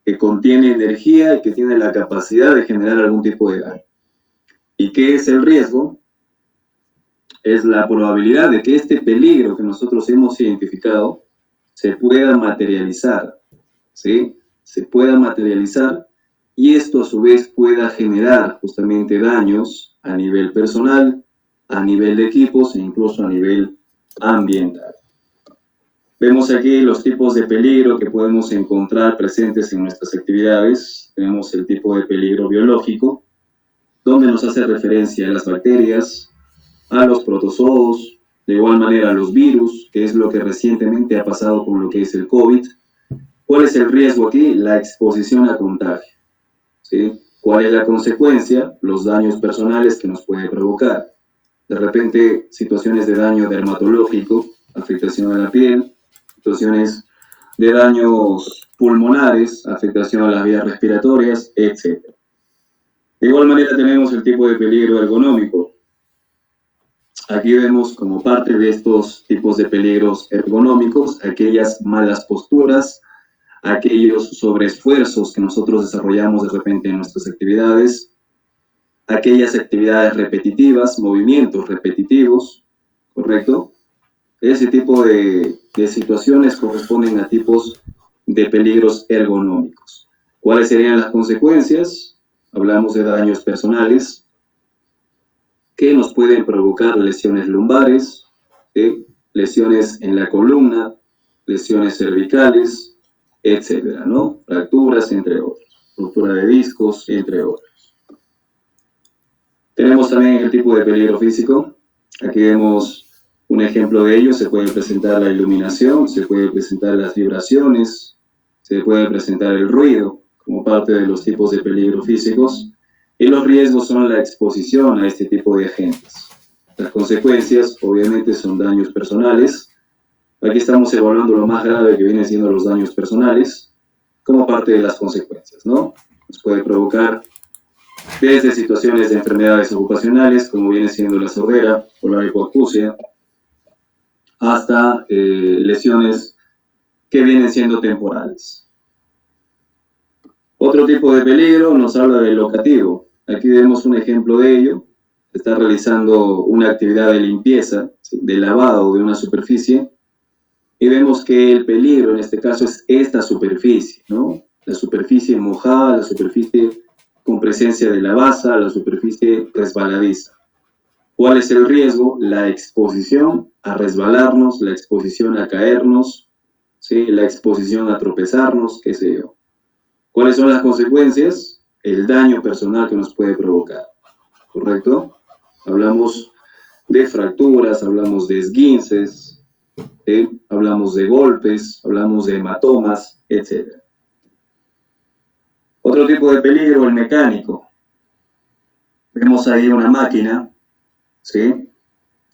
que contiene energía y que tiene la capacidad de generar algún tipo de daño. ¿Y qué es el riesgo? Es la probabilidad de que este peligro que nosotros hemos identificado se pueda materializar, ¿sí? Se pueda materializar y esto a su vez pueda generar justamente daños a nivel personal, a nivel de equipos e incluso a nivel ambiental. Vemos aquí los tipos de peligro que podemos encontrar presentes en nuestras actividades. Tenemos el tipo de peligro biológico, donde nos hace referencia a las bacterias, a los protozoos, de igual manera a los virus, que es lo que recientemente ha pasado con lo que es el COVID. ¿Cuál es el riesgo aquí? La exposición a contagio, ¿sí? ¿Cuál es la consecuencia? Los daños personales que nos puede provocar. De repente, situaciones de daño dermatológico, afectación a la piel, situaciones de daños pulmonares, afectación a las vías respiratorias, etc. De igual manera tenemos el tipo de peligro ergonómico. Aquí vemos como parte de estos tipos de peligros ergonómicos aquellas malas posturas, aquellos sobreesfuerzos que nosotros desarrollamos de repente en nuestras actividades, aquellas actividades repetitivas, movimientos repetitivos, ¿correcto? Ese tipo de situaciones corresponden a tipos de peligros ergonómicos. ¿Cuáles serían las consecuencias? Hablamos de daños personales que nos pueden provocar lesiones lumbares, lesiones en la columna, lesiones cervicales, etcétera, ¿no? Fracturas, entre otros, ruptura de discos, entre otros. Tenemos también el tipo de peligro físico. Aquí vemos un ejemplo de ello. Se puede presentar la iluminación, se puede presentar las vibraciones, se puede presentar el ruido como parte de los tipos de peligro físicos. Y los riesgos son la exposición a este tipo de agentes. Las consecuencias, obviamente, son daños personales. Aquí estamos evaluando lo más grave que vienen siendo los daños personales. como parte de las consecuencias, ¿no? Nos puede provocar desde situaciones de enfermedades ocupacionales, como viene siendo la sordera o la hipoacusia, hasta lesiones que vienen siendo temporales. Otro tipo de peligro nos habla del locativo. Aquí vemos un ejemplo de ello. Está realizando una actividad de limpieza, ¿sí?, de lavado de una superficie, y vemos que el peligro en este caso es esta superficie, ¿no? La superficie mojada, la superficie con presencia de la basa, la superficie resbaladiza. ¿Cuál es el riesgo? La exposición a resbalarnos, la exposición a caernos, ¿sí?, la exposición a tropezarnos, qué sé yo. ¿Cuáles son las consecuencias? El daño personal que nos puede provocar, ¿correcto? Hablamos de fracturas, hablamos de esguinces, ¿sí?, hablamos de golpes, hablamos de hematomas, etc. Otro tipo de peligro, el mecánico. Vemos ahí una máquina, ¿sí?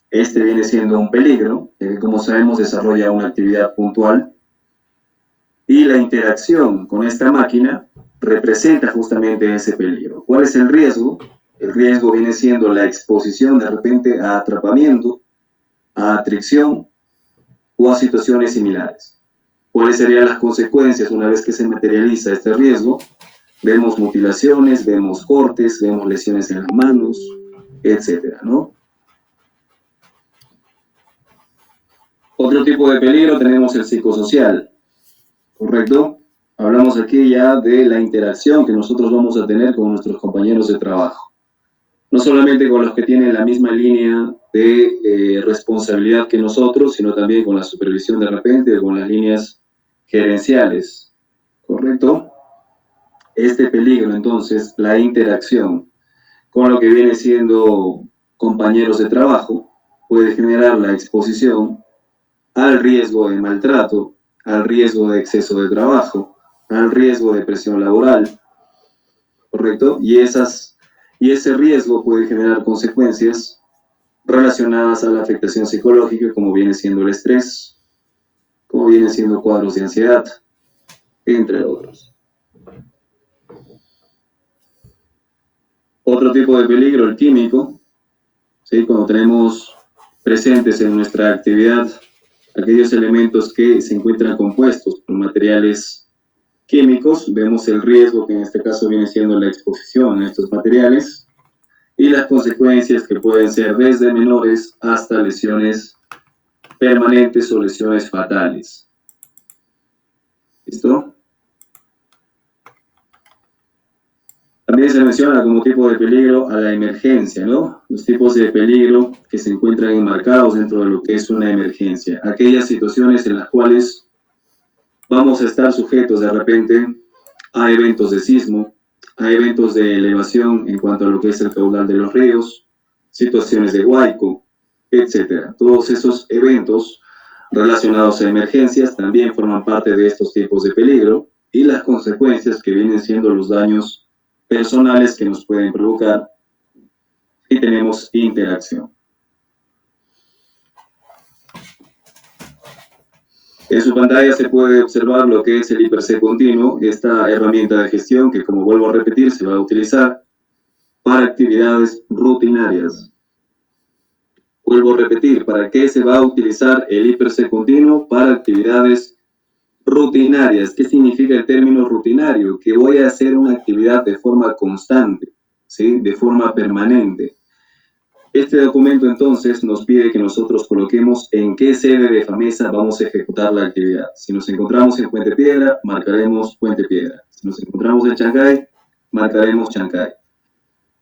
Este viene siendo un peligro, que como sabemos desarrolla una actividad puntual, y la interacción con esta máquina representa justamente ese peligro. ¿Cuál es el riesgo? El riesgo viene siendo la exposición de repente a atrapamiento, a atracción o a situaciones similares. ¿Cuáles serían las consecuencias una vez que se materializa este riesgo? Vemos mutilaciones, vemos cortes, vemos lesiones en las manos, etcétera, ¿no? Otro tipo de peligro tenemos el psicosocial, ¿correcto? Hablamos aquí ya de la interacción que nosotros vamos a tener con nuestros compañeros de trabajo. No solamente con los que tienen la misma línea de responsabilidad que nosotros, sino también con la supervisión de repente, con las líneas gerenciales, ¿correcto? Este peligro, entonces, la interacción con lo que viene siendo compañeros de trabajo, puede generar la exposición al riesgo de maltrato, al riesgo de exceso de trabajo, al riesgo de presión laboral, ¿correcto? Y ese riesgo puede generar consecuencias relacionadas a la afectación psicológica, como viene siendo el estrés, como vienen siendo cuadros de ansiedad, entre otros. Otro tipo de peligro, el químico, ¿sí? Cuando tenemos presentes en nuestra actividad aquellos elementos que se encuentran compuestos por materiales químicos, vemos el riesgo que en este caso viene siendo la exposición a estos materiales y las consecuencias que pueden ser desde menores hasta lesiones permanentes o lesiones fatales. ¿Listo? También se menciona como tipo de peligro a la emergencia, ¿no? Los tipos de peligro que se encuentran enmarcados dentro de lo que es una emergencia. Aquellas situaciones en las cuales vamos a estar sujetos de repente a eventos de sismo, a eventos de elevación en cuanto a lo que es el caudal de los ríos, situaciones de huaico, etc. Todos esos eventos relacionados a emergencias también forman parte de estos tipos de peligro y las consecuencias que vienen siendo los daños personales que nos pueden provocar y tenemos interacción. En su pantalla se puede observar lo que es el IPRC continuo, esta herramienta de gestión que, como vuelvo a repetir, se va a utilizar para actividades rutinarias. Vuelvo a repetir, ¿para qué se va a utilizar el IPRC continuo? Para actividades rutinarias. ¿Qué significa el término rutinario? Que voy a hacer una actividad de forma constante, ¿sí? De forma permanente. Este documento entonces nos pide que nosotros coloquemos en qué sede de FAMESA vamos a ejecutar la actividad. Si nos encontramos en Puente Piedra, marcaremos Puente Piedra. Si nos encontramos en Chancay, marcaremos Chancay.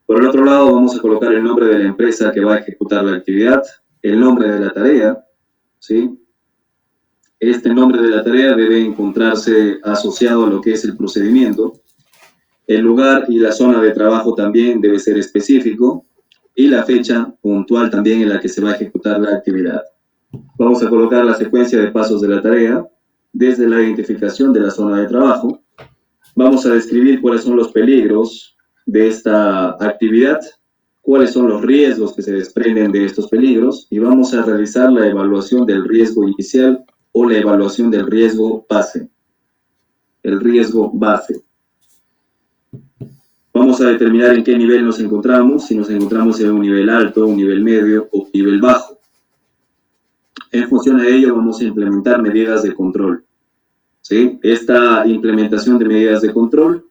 Por el otro lado, vamos a colocar el nombre de la empresa que va a ejecutar la actividad, el nombre de la tarea, ¿sí? Este nombre de la tarea debe encontrarse asociado a lo que es el procedimiento. El lugar y la zona de trabajo también debe ser específico y la fecha puntual también en la que se va a ejecutar la actividad. Vamos a colocar la secuencia de pasos de la tarea desde la identificación de la zona de trabajo. Vamos a describir cuáles son los peligros de esta actividad, cuáles son los riesgos que se desprenden de estos peligros y vamos a realizar la evaluación del riesgo inicial o la evaluación del riesgo base. el riesgo base. Vamos a determinar en qué nivel nos encontramos, si nos encontramos en un nivel alto, un nivel medio o un nivel bajo. En función a ello vamos a implementar medidas de control. ¿Sí? Esta implementación de medidas de control,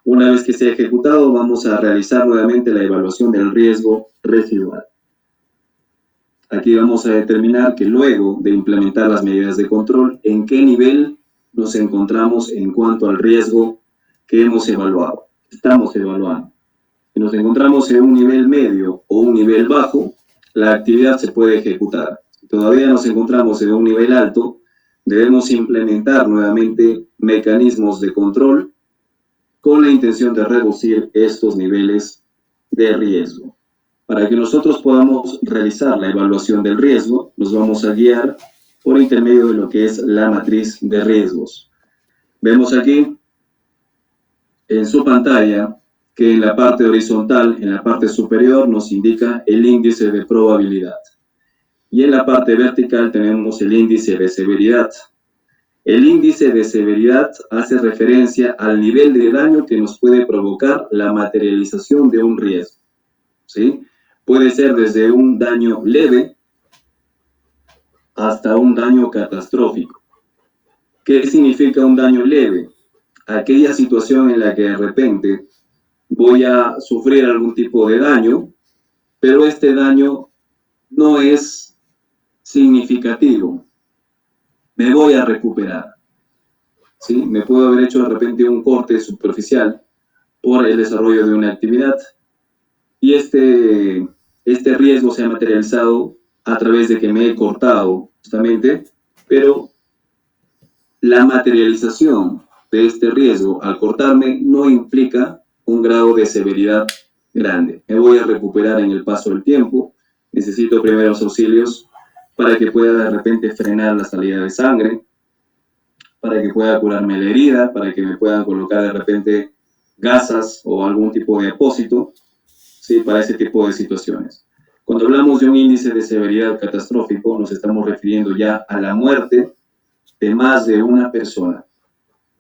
una vez que sea ejecutado, vamos a realizar nuevamente la evaluación del riesgo residual. Aquí vamos a determinar que luego de implementar las medidas de control, en qué nivel nos encontramos en cuanto al riesgo que hemos evaluado, estamos evaluando. Si nos encontramos en un nivel medio o un nivel bajo, la actividad se puede ejecutar. Si todavía nos encontramos en un nivel alto, debemos implementar nuevamente mecanismos de control con la intención de reducir estos niveles de riesgo. Para que nosotros podamos realizar la evaluación del riesgo, nos vamos a guiar por intermedio de lo que es la matriz de riesgos. Vemos aquí en su pantalla que en la parte horizontal, en la parte superior, nos indica el índice de probabilidad. Y en la parte vertical tenemos el índice de severidad. El índice de severidad hace referencia al nivel de daño que nos puede provocar la materialización de un riesgo. ¿Sí? Puede ser desde un daño leve hasta un daño catastrófico. ¿Qué significa un daño leve? Aquella situación en la que de repente voy a sufrir algún tipo de daño, pero este daño no es significativo. Me voy a recuperar. ¿Sí? Me puedo haber hecho de repente un corte superficial por el desarrollo de una actividad y este riesgo se ha materializado a través de que me he cortado justamente, pero la materialización de este riesgo al cortarme no implica un grado de severidad grande. Me voy a recuperar en el paso del tiempo, necesito primeros auxilios para que pueda de repente frenar la salida de sangre, para que pueda curarme la herida, para que me puedan colocar de repente gasas o algún tipo de apósito, ¿sí? Para ese tipo de situaciones. Cuando hablamos de un índice de severidad catastrófico, nos estamos refiriendo ya a la muerte de más de una persona,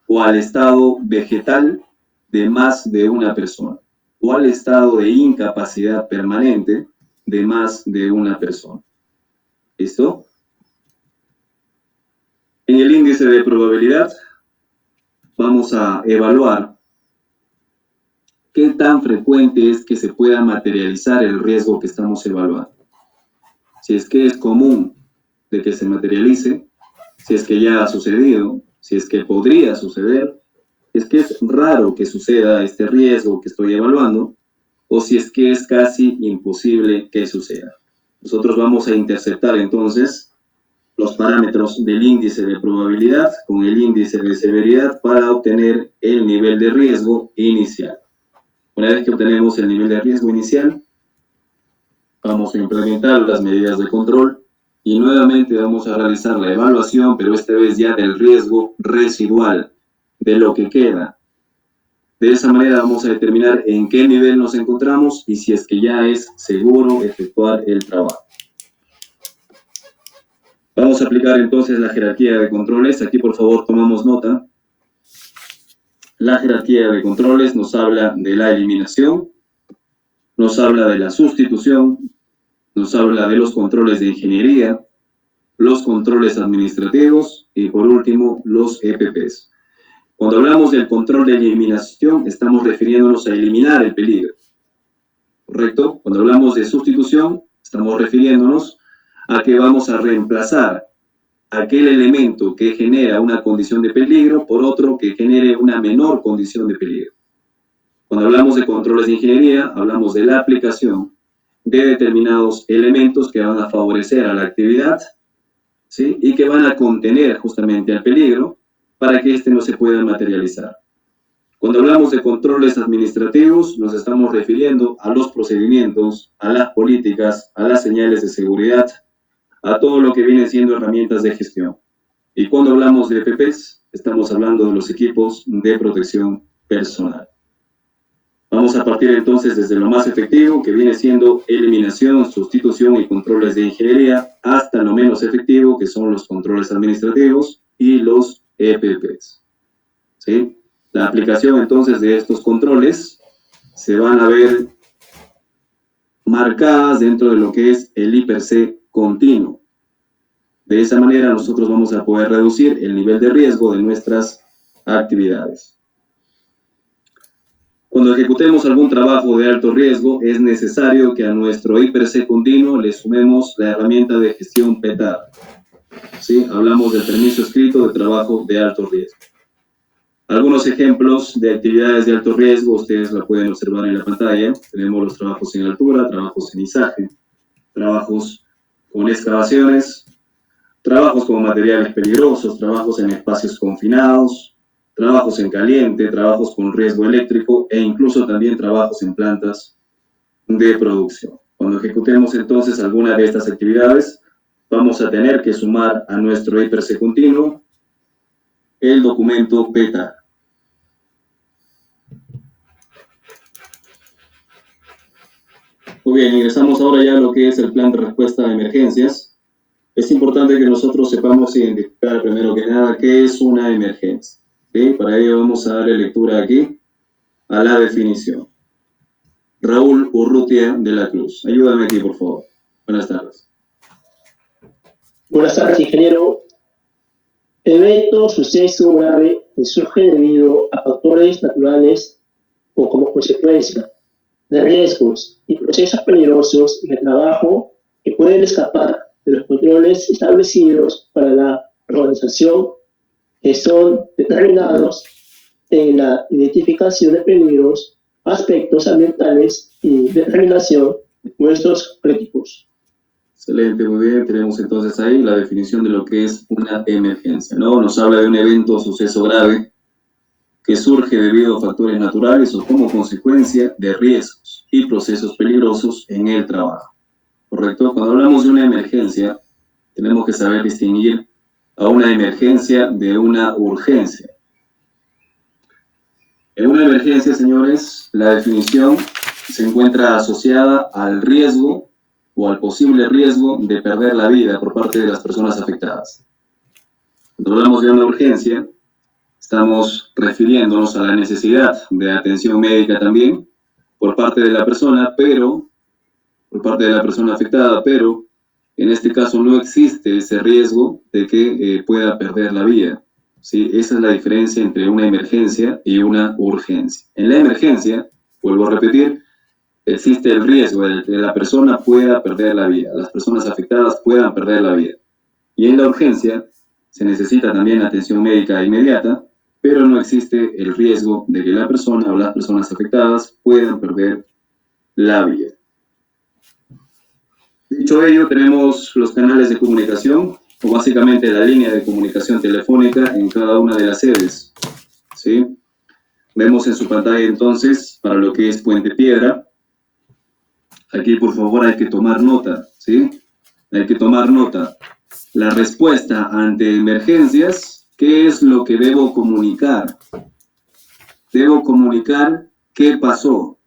o al estado vegetal de más de una persona, o al estado de incapacidad permanente de más de una persona. ¿Listo? En el índice de probabilidad vamos a evaluar qué tan frecuente es que se pueda materializar el riesgo que estamos evaluando. Si es que es común de que se materialice, si es que ya ha sucedido, si es que podría suceder, si es que es raro que suceda este riesgo que estoy evaluando, o si es que es casi imposible que suceda. Nosotros vamos a interceptar entonces los parámetros del índice de probabilidad con el índice de severidad para obtener el nivel de riesgo inicial. Una vez que obtenemos el nivel de riesgo inicial, vamos a implementar las medidas de control y nuevamente vamos a realizar la evaluación, pero esta vez ya del riesgo residual, de lo que queda. De esa manera vamos a determinar en qué nivel nos encontramos y si es que ya es seguro efectuar el trabajo. Vamos a aplicar entonces la jerarquía de controles. Aquí por favor tomamos nota. La jerarquía de controles nos habla de la eliminación, nos habla de la sustitución, nos habla de los controles de ingeniería, los controles administrativos y por último los EPPs. Cuando hablamos del control de eliminación estamos refiriéndonos a eliminar el peligro, ¿correcto? Cuando hablamos de sustitución estamos refiriéndonos a que vamos a reemplazar aquel elemento que genera una condición de peligro por otro que genere una menor condición de peligro. Cuando hablamos de controles de ingeniería, hablamos de la aplicación de determinados elementos que van a favorecer a la actividad, ¿sí? Y que van a contener justamente el peligro para que éste no se pueda materializar. Cuando hablamos de controles administrativos, nos estamos refiriendo a los procedimientos, a las políticas, a las señales de seguridad, a todo lo que viene siendo herramientas de gestión. Y cuando hablamos de EPPs, estamos hablando de los equipos de protección personal. Vamos a partir entonces desde lo más efectivo, que viene siendo eliminación, sustitución y controles de ingeniería, hasta lo menos efectivo, que son los controles administrativos y los EPPs. ¿sí? La aplicación entonces de estos controles se van a ver marcadas dentro de lo que es el I+C continuo. De esa manera nosotros vamos a poder reducir el nivel de riesgo de nuestras actividades. Cuando ejecutemos algún trabajo de alto riesgo, es necesario que a nuestro I+C continuo le sumemos la herramienta de gestión PETAR. ¿Sí? Hablamos del permiso escrito de trabajo de alto riesgo. Algunos ejemplos de actividades de alto riesgo, ustedes la pueden observar en la pantalla. Tenemos los trabajos en altura, trabajos en izaje, trabajos con excavaciones, trabajos con materiales peligrosos, trabajos en espacios confinados, trabajos en caliente, trabajos con riesgo eléctrico e incluso también trabajos en plantas de producción. Cuando ejecutemos entonces alguna de estas actividades, vamos a tener que sumar a nuestro I+C continuo el documento PETAR. Muy bien, ingresamos ahora ya a lo que es el plan de respuesta a emergencias. Es importante que nosotros sepamos identificar primero que nada qué es una emergencia. ¿Sí? Para ello vamos a darle lectura aquí a la definición. Raúl Urrutia de la Cruz. Ayúdame aquí, por favor. Buenas tardes. Buenas tardes, ingeniero. Evento, suceso grave que surge debido a factores naturales o como consecuencia de riesgos y procesos peligrosos en el trabajo que pueden escapar de los controles establecidos para la organización, que son determinados en la identificación de peligros, aspectos ambientales y determinación de puestos críticos. Excelente, muy bien. Tenemos entonces ahí la definición de lo que es una emergencia, ¿no? Nos habla de un evento o suceso grave que surge debido a factores naturales o como consecuencia de riesgos y procesos peligrosos en el trabajo. ¿Correcto? Cuando hablamos de una emergencia, tenemos que saber distinguir a una emergencia de una urgencia. En una emergencia, señores, la definición se encuentra asociada al riesgo o al posible riesgo de perder la vida por parte de las personas afectadas. Cuando hablamos de una urgencia, estamos refiriéndonos a la necesidad de atención médica también por parte de la persona, por parte de la persona afectada, pero en este caso no existe ese riesgo de que pueda perder la vida. ¿Sí? Esa es la diferencia entre una emergencia y una urgencia. En la emergencia, vuelvo a repetir, existe el riesgo de que la persona pueda perder la vida, las personas afectadas puedan perder la vida. Y en la urgencia se necesita también atención médica inmediata, pero no existe el riesgo de que la persona o las personas afectadas puedan perder la vida. Dicho ello, tenemos los canales de comunicación, o básicamente la línea de comunicación telefónica en cada una de las sedes. ¿Sí? Vemos en su pantalla entonces, para lo que es Puente Piedra, aquí por favor hay que tomar nota, ¿sí? Hay que tomar nota. La respuesta ante emergencias, ¿qué es lo que debo comunicar? Debo comunicar qué pasó,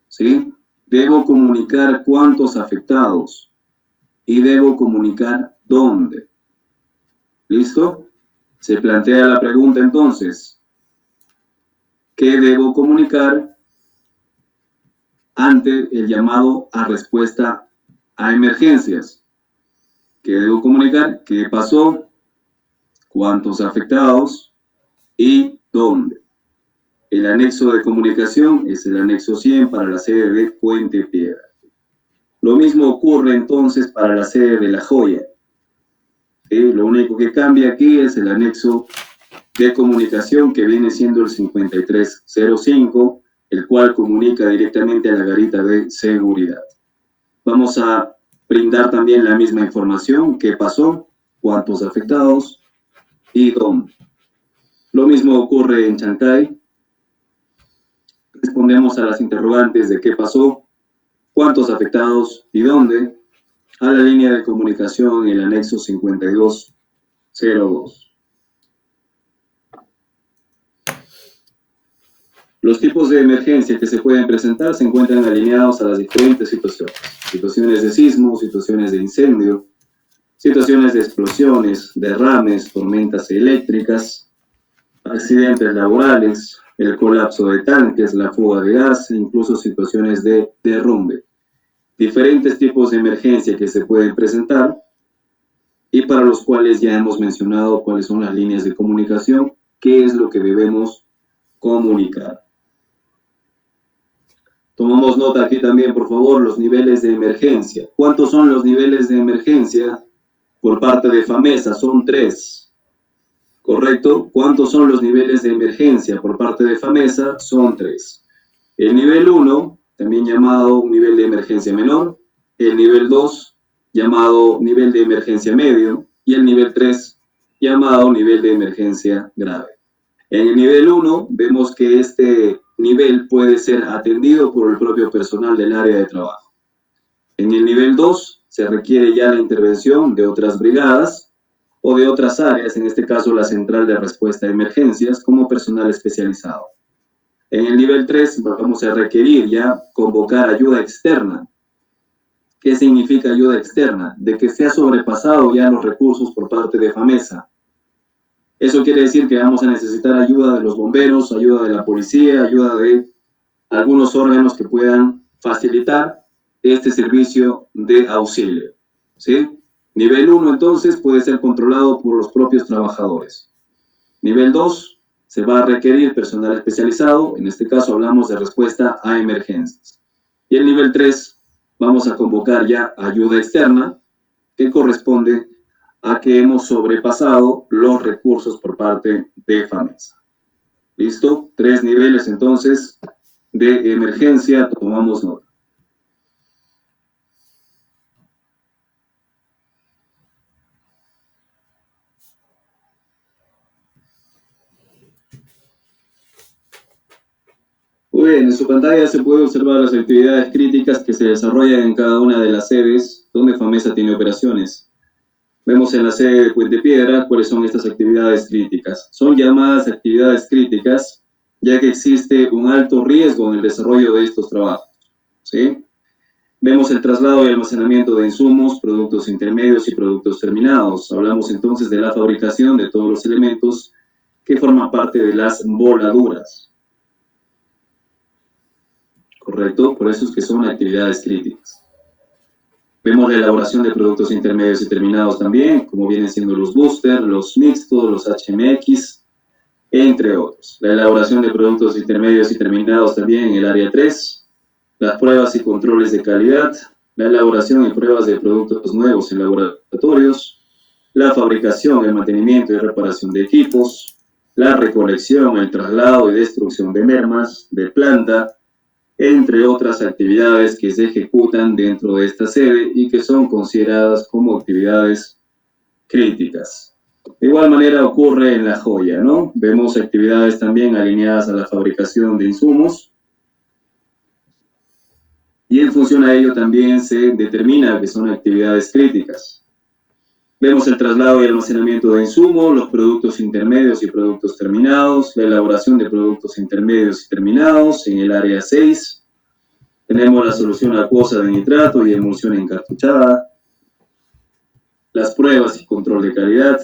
¿sí? Debo comunicar cuántos afectados y debo comunicar dónde. ¿Listo? Se plantea la pregunta entonces, ¿qué debo comunicar ante el llamado a respuesta a emergencias? ¿Qué debo comunicar? ¿Qué pasó? ¿Cuántos afectados? ¿Y dónde? El anexo de comunicación es el anexo 100 para la sede de Puente Piedra. Lo mismo ocurre entonces para la sede de La Joya. ¿Sí? Lo único que cambia aquí es el anexo de comunicación que viene siendo el 5305, el cual comunica directamente a la garita de seguridad. Vamos a brindar también la misma información, qué pasó, cuántos afectados y dónde. Lo mismo ocurre en Chancay. Respondemos a las interrogantes de qué pasó, cuántos afectados y dónde, a la línea de comunicación en el anexo 5202. Los tipos de emergencia que se pueden presentar se encuentran alineados a las diferentes situaciones. Situaciones de sismo, situaciones de incendio, situaciones de explosiones, derrames, tormentas eléctricas, accidentes laborales, el colapso de tanques, la fuga de gas, incluso situaciones de derrumbe. Diferentes tipos de emergencia que se pueden presentar y para los cuales ya hemos mencionado cuáles son las líneas de comunicación, qué es lo que debemos comunicar. Tomamos nota aquí también, por favor, los niveles de emergencia. ¿Cuántos son los niveles de emergencia por parte de FAMESA? Son 3. ¿Correcto? ¿Cuántos son los niveles de emergencia por parte de FAMESA? Son 3. El nivel 1, también llamado nivel de emergencia menor. El nivel 2, llamado nivel de emergencia medio. Y el nivel 3, llamado nivel de emergencia grave. En el nivel 1 vemos que este nivel puede ser atendido por el propio personal del área de trabajo. En el nivel 2 se requiere ya la intervención de otras brigadas o de otras áreas, en este caso la central de respuesta a emergencias, como personal especializado. En el nivel 3 vamos a requerir ya convocar ayuda externa. ¿Qué significa ayuda externa? De que se ha sobrepasado ya los recursos por parte de FAMESA. Eso quiere decir que vamos a necesitar ayuda de los bomberos, ayuda de la policía, ayuda de algunos órganos que puedan facilitar este servicio de auxilio, ¿sí? Nivel 1, entonces, puede ser controlado por los propios trabajadores. Nivel 2, se va a requerir personal especializado, en este caso hablamos de respuesta a emergencias. Y el nivel 3, vamos a convocar ya ayuda externa, que corresponde a que hemos sobrepasado los recursos por parte de FAMESA. ¿Listo? 3 niveles entonces de emergencia, tomamos nota. Muy bien, en su pantalla se puede observar las actividades críticas que se desarrollan en cada una de las sedes donde FAMESA tiene operaciones. Vemos en la sede de Puente Piedra cuáles son estas actividades críticas. Son llamadas actividades críticas ya que existe un alto riesgo en el desarrollo de estos trabajos, ¿sí? Vemos el traslado y almacenamiento de insumos, productos intermedios y productos terminados. Hablamos entonces de la fabricación de todos los elementos que forman parte de las voladuras. ¿Correcto? Por eso es que son actividades críticas. Vemos la elaboración de productos intermedios y terminados también, como vienen siendo los boosters, los mixtos, los HMX, entre otros. La elaboración de productos intermedios y terminados también en el área 3, las pruebas y controles de calidad, la elaboración y pruebas de productos nuevos en laboratorios, la fabricación, el mantenimiento y reparación de equipos, la recolección, el traslado y destrucción de mermas de planta, entre otras actividades que se ejecutan dentro de esta sede y que son consideradas como actividades críticas. De igual manera ocurre en La Joya, ¿no? Vemos actividades también alineadas a la fabricación de insumos y en función a ello también se determina que son actividades críticas. Vemos el traslado y almacenamiento de insumos, los productos intermedios y productos terminados, la elaboración de productos intermedios y terminados en el área 6. Tenemos la solución acuosa de nitrato y emulsión encartuchada, las pruebas y control de calidad,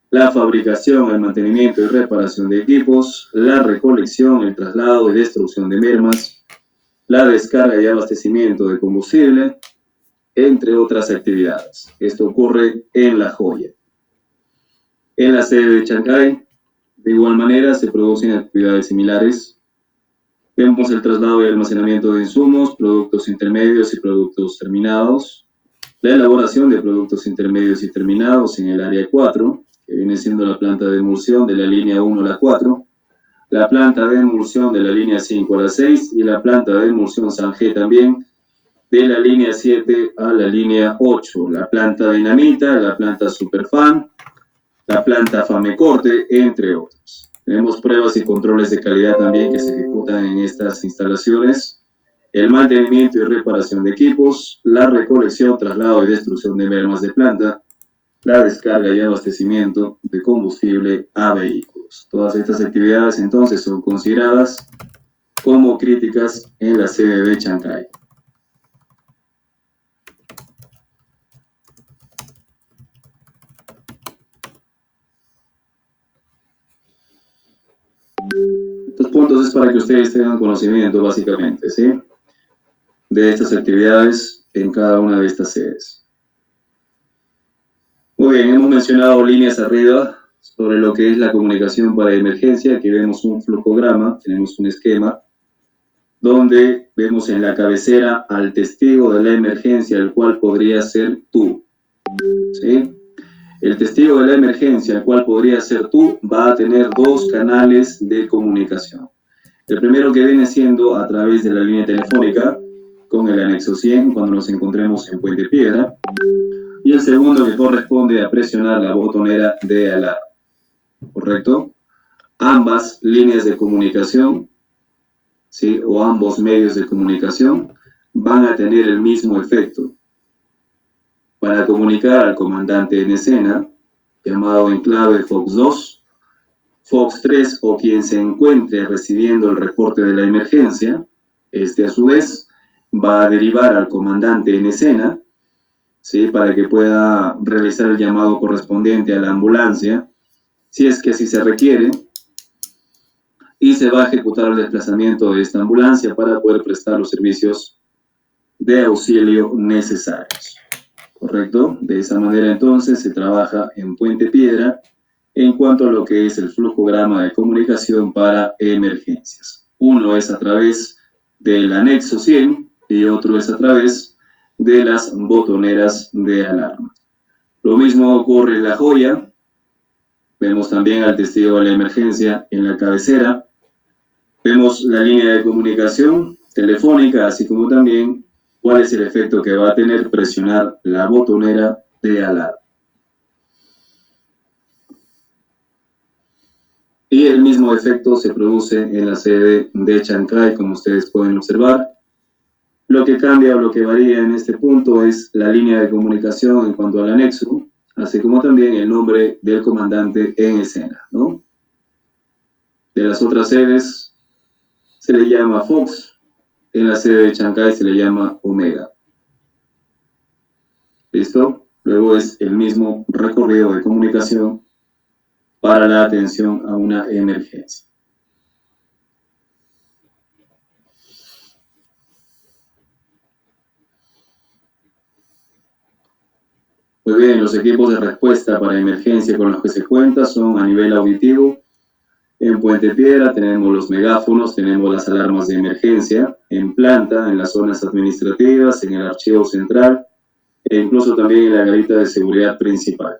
la fabricación, el mantenimiento y reparación de equipos, la recolección, el traslado y destrucción de mermas, la descarga y abastecimiento de combustible, entre otras actividades. Esto ocurre en La Joya. En la sede de Chancay, de igual manera, se producen actividades similares. Vemos el traslado y almacenamiento de insumos, productos intermedios y productos terminados, la elaboración de productos intermedios y terminados en el área 4, que viene siendo la planta de emulsión de la línea 1 a la 4, la planta de emulsión de la línea 5 a la 6 y la planta de emulsión San G también, de la línea 7 a la línea 8, la planta dinamita, la planta superfan, la planta famecorte, entre otros. Tenemos pruebas y controles de calidad también que se ejecutan en estas instalaciones, el mantenimiento y reparación de equipos, la recolección, traslado y destrucción de mermas de planta, la descarga y abastecimiento de combustible a vehículos. Todas estas actividades entonces son consideradas como críticas en la sede de Chancay. Entonces, para que ustedes tengan conocimiento, básicamente, ¿sí?, de estas actividades en cada una de estas sedes. Muy bien, hemos mencionado líneas arriba sobre lo que es la comunicación para emergencia. Aquí vemos un flujograma, tenemos un esquema, donde vemos en la cabecera al testigo de la emergencia, el cual podría ser tú, ¿sí? El testigo de la emergencia, el cual podría ser tú, va a tener dos canales de comunicación. El primero, que viene siendo a través de la línea telefónica, con el anexo 100, cuando nos encontremos en Puente Piedra, y el segundo, que corresponde a presionar la botonera de alarma, ¿correcto? Ambas líneas de comunicación, ¿sí?, o ambos medios de comunicación van a tener el mismo efecto. Para comunicar al comandante en escena, llamado en clave Fox 2, Fox 3 o quien se encuentre recibiendo el reporte de la emergencia, a su vez va a derivar al comandante en escena, ¿sí?, para que pueda realizar el llamado correspondiente a la ambulancia, si es que así se requiere, y se va a ejecutar el desplazamiento de esta ambulancia para poder prestar los servicios de auxilio necesarios. ¿Correcto? De esa manera, entonces, se trabaja en Puente Piedra en cuanto a lo que es el flujograma de comunicación para emergencias. Uno es a través del anexo 100 y otro es a través de las botoneras de alarma. Lo mismo ocurre en La Joya. Vemos también al testigo de la emergencia en la cabecera. Vemos la línea de comunicación telefónica, así como también cuál es el efecto que va a tener presionar la botonera de alarma. Y el mismo efecto se produce en la sede de Chancay, como ustedes pueden observar. Lo que cambia o lo que varía en este punto es la línea de comunicación en cuanto al anexo, así como también el nombre del comandante en escena, ¿no? De las otras sedes se le llama Fox, en la sede de Chancay se le llama Omega. ¿Listo? Luego es el mismo recorrido de comunicación para la atención a una emergencia. Muy bien, los equipos de respuesta para emergencia con los que se cuenta son a nivel auditivo. En Puente Piedra tenemos los megáfonos, tenemos las alarmas de emergencia, en planta, en las zonas administrativas, en el archivo central, e incluso también en la garita de seguridad principal.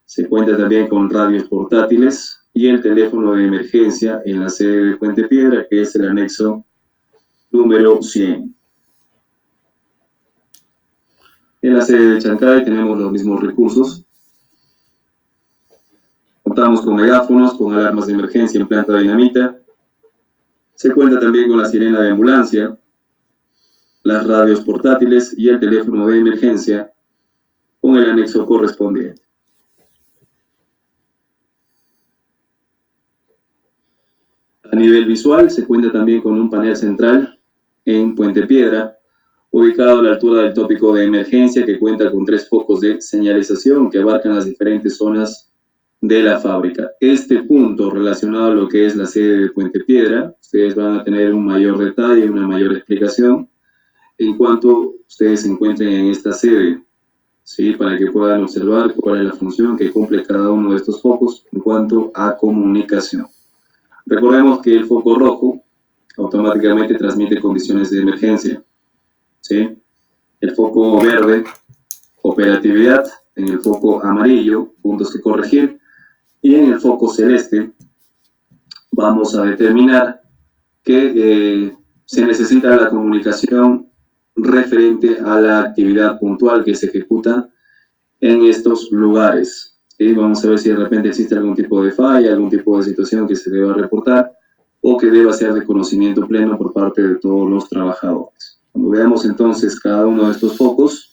Se cuenta también con radios portátiles y el teléfono de emergencia en la sede de Puente Piedra, que es el anexo número 100. En la sede de Chancay tenemos los mismos recursos. Contamos con megáfonos, con alarmas de emergencia en planta dinamita. Se cuenta también con la sirena de ambulancia, las radios portátiles y el teléfono de emergencia con el anexo correspondiente. A nivel visual se cuenta también con un panel central en Puente Piedra, ubicado a la altura del tópico de emergencia, que cuenta con 3 focos de señalización que abarcan las diferentes zonas de la fábrica. Este punto relacionado a lo que es la sede de Puente Piedra, ustedes van a tener un mayor detalle, una mayor explicación en cuanto ustedes se encuentren en esta sede, ¿sí?, para que puedan observar cuál es la función que cumple cada uno de estos focos en cuanto a comunicación. Recordemos que el foco rojo automáticamente transmite condiciones de emergencia, ¿sí? El foco verde, operatividad; en el foco amarillo, puntos que corregir; y en el foco celeste vamos a determinar que se necesita la comunicación referente a la actividad puntual que se ejecuta en estos lugares. ¿Sí? Vamos a ver si de repente existe algún tipo de falla, algún tipo de situación que se deba reportar o que deba ser de conocimiento pleno por parte de todos los trabajadores. Cuando veamos entonces cada uno de estos focos,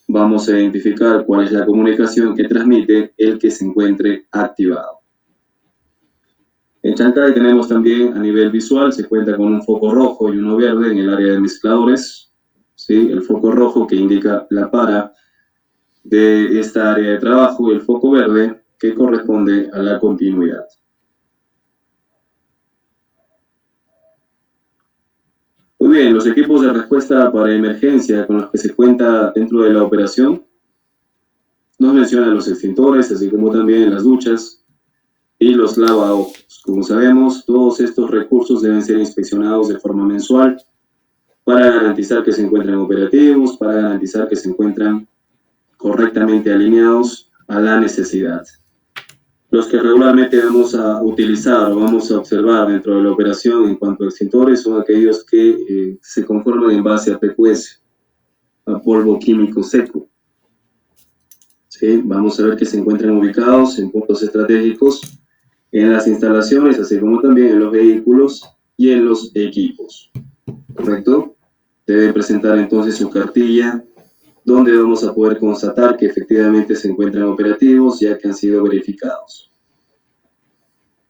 vamos a identificar cuál es la comunicación que transmite el que se encuentre activado. En Chancay tenemos también a nivel visual, se cuenta con un foco rojo y uno verde en el área de mezcladores, ¿sí? El foco rojo que indica la para de esta área de trabajo y el foco verde que corresponde a la continuidad. Muy bien, los equipos de respuesta para emergencia con los que se cuenta dentro de la operación nos mencionan los extintores, así como también las duchas y los lavaojos. Como sabemos, todos estos recursos deben ser inspeccionados de forma mensual para garantizar que se encuentran operativos, para garantizar que se encuentran correctamente alineados a la necesidad. Los que regularmente vamos a utilizar o vamos a observar dentro de la operación en cuanto a extintores son aquellos que se conforman en base a PQS, a polvo químico seco. ¿Sí? Vamos a ver que se encuentran ubicados en puntos estratégicos en las instalaciones, así como también en los vehículos y en los equipos. ¿Correcto? Debe presentar entonces su cartilla, donde vamos a poder constatar que efectivamente se encuentran operativos ya que han sido verificados.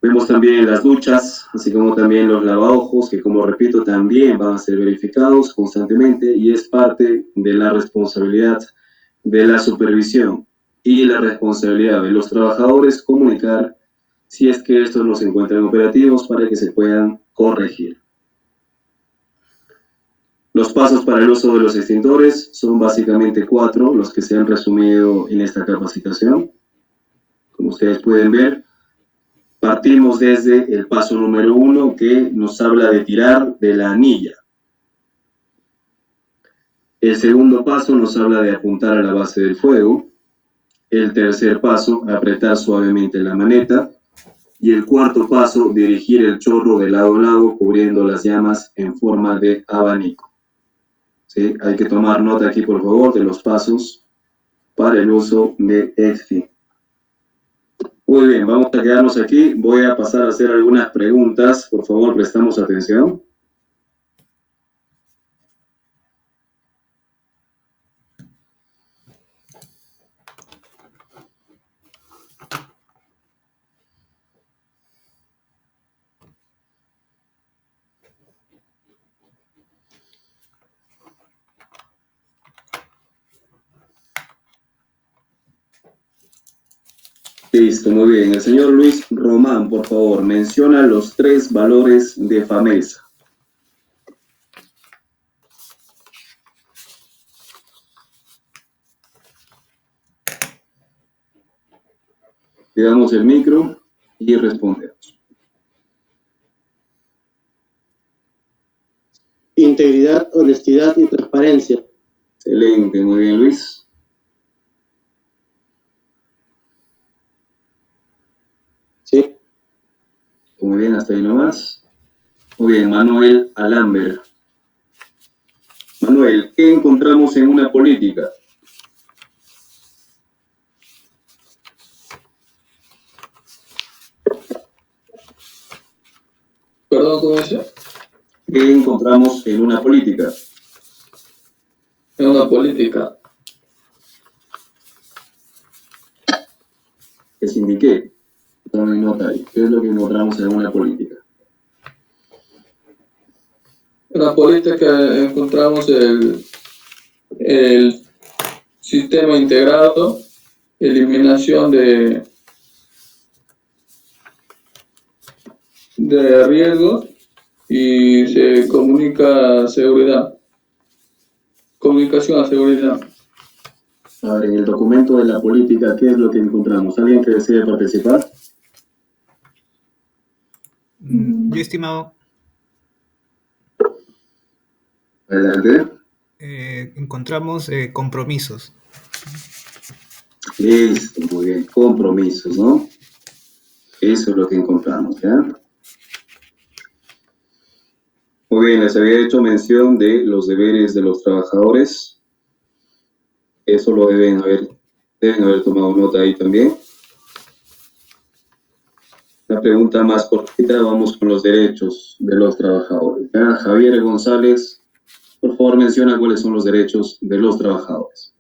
Vemos también las duchas, así como también los lavaojos, que como repito también van a ser verificados constantemente y es parte de la responsabilidad de la supervisión y la responsabilidad de los trabajadores comunicar si es que estos no se encuentran operativos para que se puedan corregir. Los pasos para el uso de los extintores son básicamente 4 los que se han resumido en esta capacitación. Como ustedes pueden ver, partimos desde el paso número 1 que nos habla de tirar de la anilla. El segundo paso nos habla de apuntar a la base del fuego. El tercer paso, apretar suavemente la maneta. Y el cuarto paso, dirigir el chorro de lado a lado cubriendo las llamas en forma de abanico. ¿Sí? Hay que tomar nota aquí, por favor, de los pasos para el uso de extintor. Muy bien, vamos a quedarnos aquí. Voy a pasar a hacer algunas preguntas. Por favor, prestamos atención. Listo, muy bien. El señor Luis Román, por favor, menciona los 3 valores de FAMESA. Le damos el micro y respondemos. Integridad, honestidad y transparencia. Excelente, muy bien, Luis. Sí. Muy bien, hasta ahí nomás. Muy bien, Manuel Alamber. Manuel, ¿qué encontramos en una política? Perdón, ¿cómo dice? ¿Qué encontramos en una política? En una política. Que se indique. Tome nota ahí. ¿Qué es lo que encontramos en una política? En la política encontramos el sistema integrado, eliminación de riesgos y se comunica seguridad. Comunicación a seguridad. A ver, en el documento de la política, ¿qué es lo que encontramos? ¿Alguien que desee participar? Yo, estimado, Adelante. encontramos compromisos. Listo, muy bien. Compromisos, ¿no? Eso es lo que encontramos, ¿ya? Muy bien, les había hecho mención de los deberes de los trabajadores. Eso lo deben haber tomado nota ahí también. La pregunta más cortita, vamos con los derechos de los trabajadores. ¿Ya? Javier González, por favor menciona cuáles son los derechos de los trabajadores.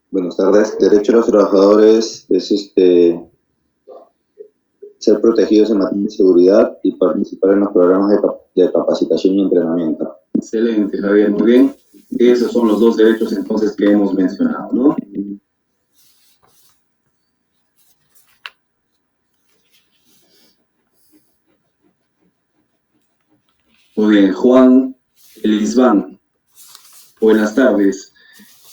Buenas tardes. Derecho de los trabajadores es ser protegidos en materia de seguridad y participar en los programas de capacitación y entrenamiento. Excelente, Javier, muy bien. Esos son los 2 derechos entonces que hemos mencionado, ¿no? Muy bien, Juan Elisban. Buenas tardes.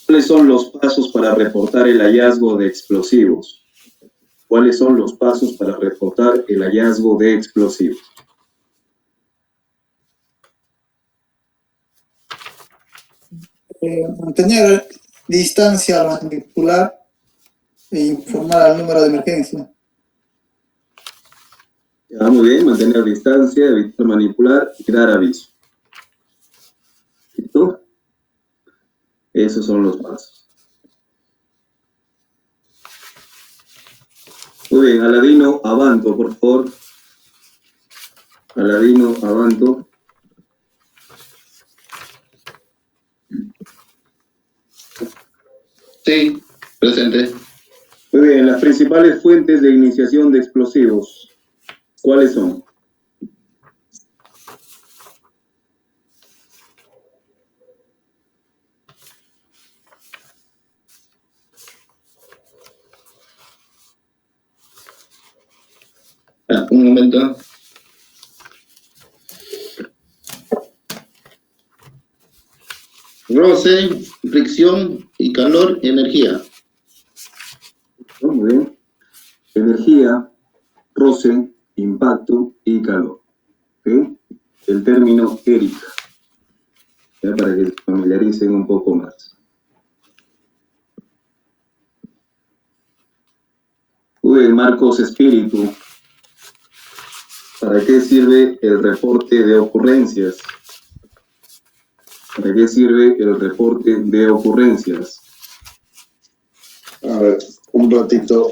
¿Cuáles son los pasos para reportar el hallazgo de explosivos? ¿Cuáles son los pasos para reportar el hallazgo de explosivos? Mantener distancia al manipular e informar al número de emergencia. Ya, muy bien, mantener distancia, evitar manipular y dar aviso. ¿Listo? Esos son los pasos. Muy bien, Aladino Abanto, por favor. Aladino Abanto. Sí, presente. Muy bien, las principales fuentes de iniciación de explosivos, ¿cuáles son? Un momento. Roce, fricción y calor y energía. Muy bien. Energía, roce, impacto y calor. ¿Okay? El término Erika, ¿ya? Para que se familiaricen un poco más. Muy bien, Marcos Espíritu. ¿Para qué sirve el reporte de ocurrencias? ¿Para qué sirve el reporte de ocurrencias? A ver, un ratito.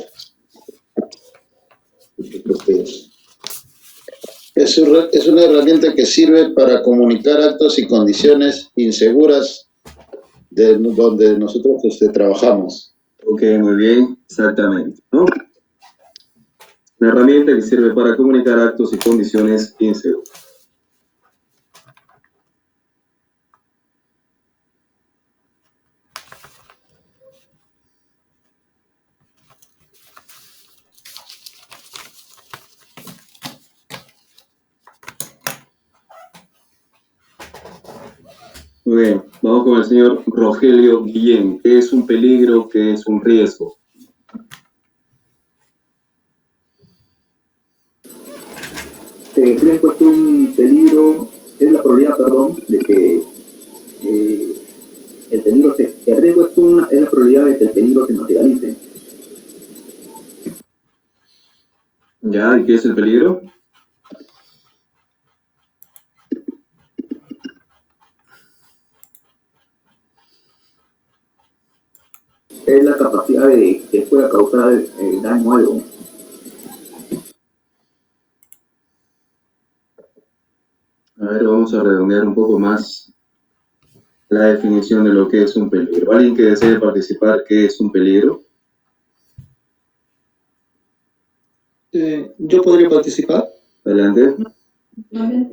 Es una herramienta que sirve para comunicar actos y condiciones inseguras de donde nosotros trabajamos. Ok, muy bien, exactamente, ¿no? Una herramienta que sirve para comunicar actos y condiciones inseguras. Muy bien, vamos con el señor Rogelio Guillén. ¿Qué es un peligro? ¿Qué es un riesgo? El riesgo es un peligro, es la probabilidad, de que el peligro el riesgo es la probabilidad de que el peligro se materialice. ¿Ya? ¿Y qué es el peligro? Es la capacidad de que pueda causar daño a algo. A ver, vamos a redondear un poco más la definición de lo que es un peligro. ¿Alguien que desee participar, qué es un peligro? Yo podría participar. Adelante.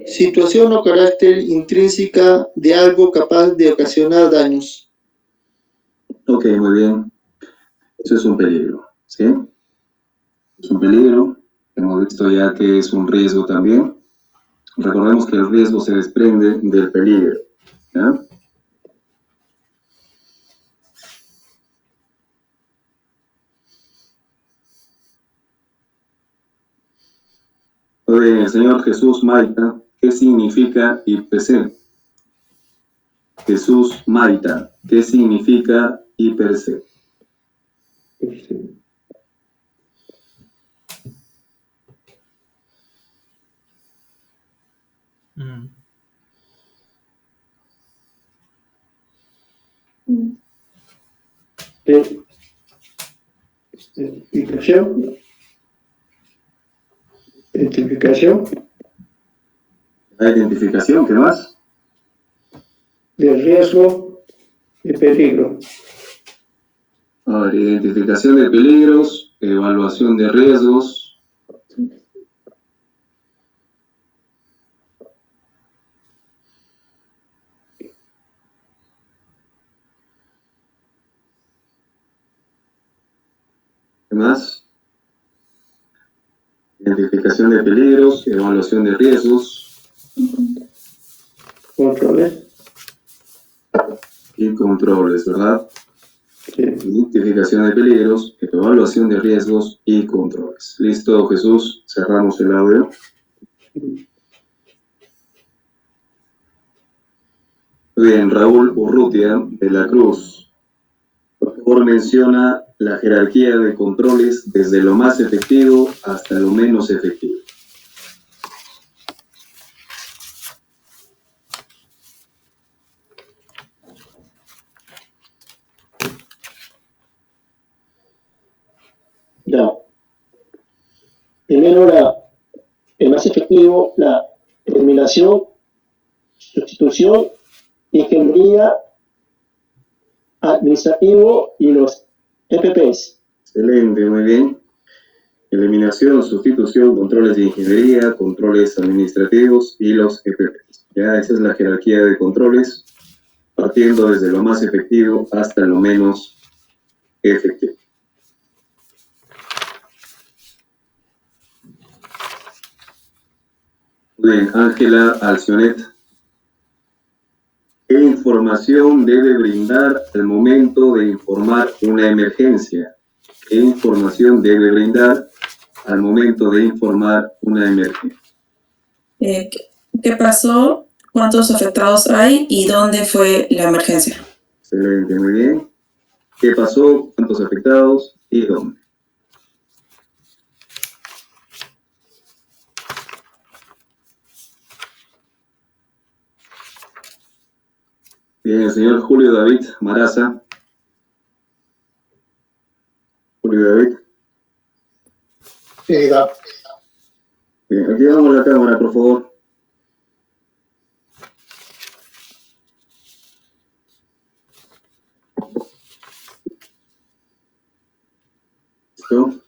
Situación o carácter intrínseca de algo capaz de ocasionar daños. Ok, muy bien. Eso es un peligro, ¿sí? Es un peligro. Hemos visto ya que es un riesgo también. Recordemos que el riesgo se desprende del peligro, ¿ya? Muy bien, el señor Jesús Maita, ¿qué significa IPC? Jesús Maita, ¿qué significa IPC? Identificación La identificación, ¿qué más? de riesgo y peligro. A ver, identificación de peligros, evaluación de riesgos. ¿Qué más? Identificación de peligros, evaluación de riesgos. Controles. Y controles, ¿verdad? Identificación de peligros, evaluación de riesgos y controles. ¿Listo, Jesús? Cerramos el audio. Muy bien, Raúl Urrutia de la Cruz. Por favor, menciona la jerarquía de controles desde lo más efectivo hasta lo menos efectivo. Ya. Primero, el más efectivo, la eliminación, sustitución, ingeniería, administrativo y los EPPs. Excelente, muy bien. Eliminación, sustitución, controles de ingeniería, controles administrativos y los EPPs. Ya, esa es la jerarquía de controles, partiendo desde lo más efectivo hasta lo menos efectivo. Muy bien, Ángela Alcionet. ¿Qué información debe brindar al momento de informar una emergencia? ¿Qué información debe brindar al momento de informar una emergencia? ¿Qué pasó? ¿Cuántos afectados hay? ¿Y dónde fue la emergencia? Excelente, muy bien. ¿Qué pasó? ¿Cuántos afectados? ¿Y dónde? Bien, el señor Julio David Maraza. Julio David. Sí, va. Bien, activamos la cámara, por favor. ¿Listo?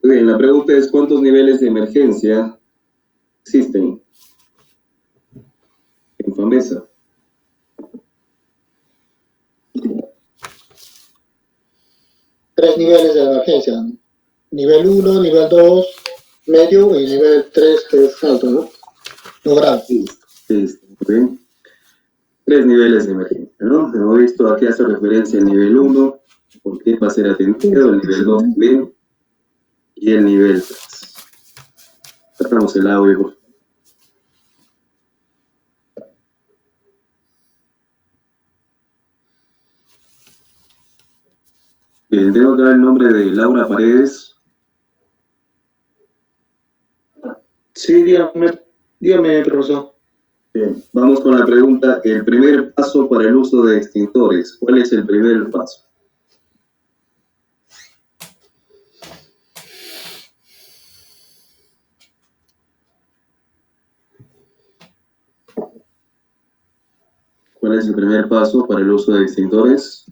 Muy bien, la pregunta es: ¿cuántos niveles de emergencia existen en FAMESA? Tres niveles de emergencia. Nivel 1, nivel 2, medio y nivel 3, que es alto, ¿no? No grave. Sí, muy bien. Tres niveles de emergencia, ¿no? Hemos visto aquí hace referencia al nivel 1, por qué va a ser atendido, el nivel 2 también, y el nivel 3. Cerramos el audio, por favor. Bien, tengo que dar el nombre de Laura Paredes. Sí, dígame, profesor. Bien, vamos con la pregunta: el primer paso para el uso de extintores. ¿Cuál es el primer paso? ¿Cuál es el primer paso para el uso de extintores?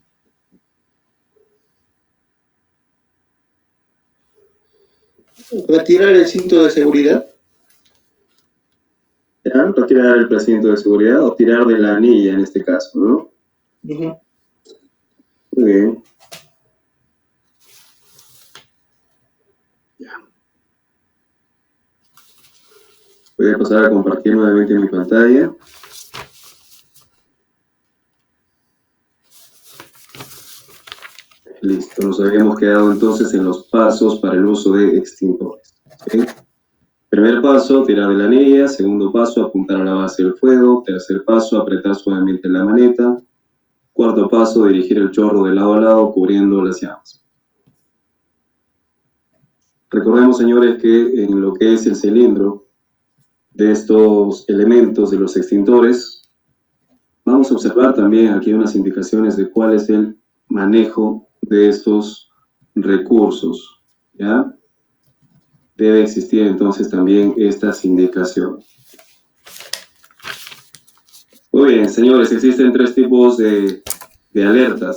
Retirar el cinto de seguridad. ¿Ya? Retirar el precinto de seguridad o tirar de la anilla en este caso, ¿no? Muy bien. Ya. Voy a pasar a compartir nuevamente mi pantalla. Listo, nos habíamos quedado entonces en los pasos para el uso de extintores. ¿Sí? Primer paso, tirar de la anilla. Segundo paso, apuntar a la base del fuego. Tercer paso, apretar suavemente la maneta. Cuarto paso, dirigir el chorro de lado a lado, cubriendo las llamas. Recordemos, señores, que en lo que es el cilindro de estos elementos de los extintores, vamos a observar también aquí unas indicaciones de cuál es el manejo de estos recursos, ¿ya? Debe existir entonces también estas indicaciones. Muy bien, señores, existen tres tipos de alertas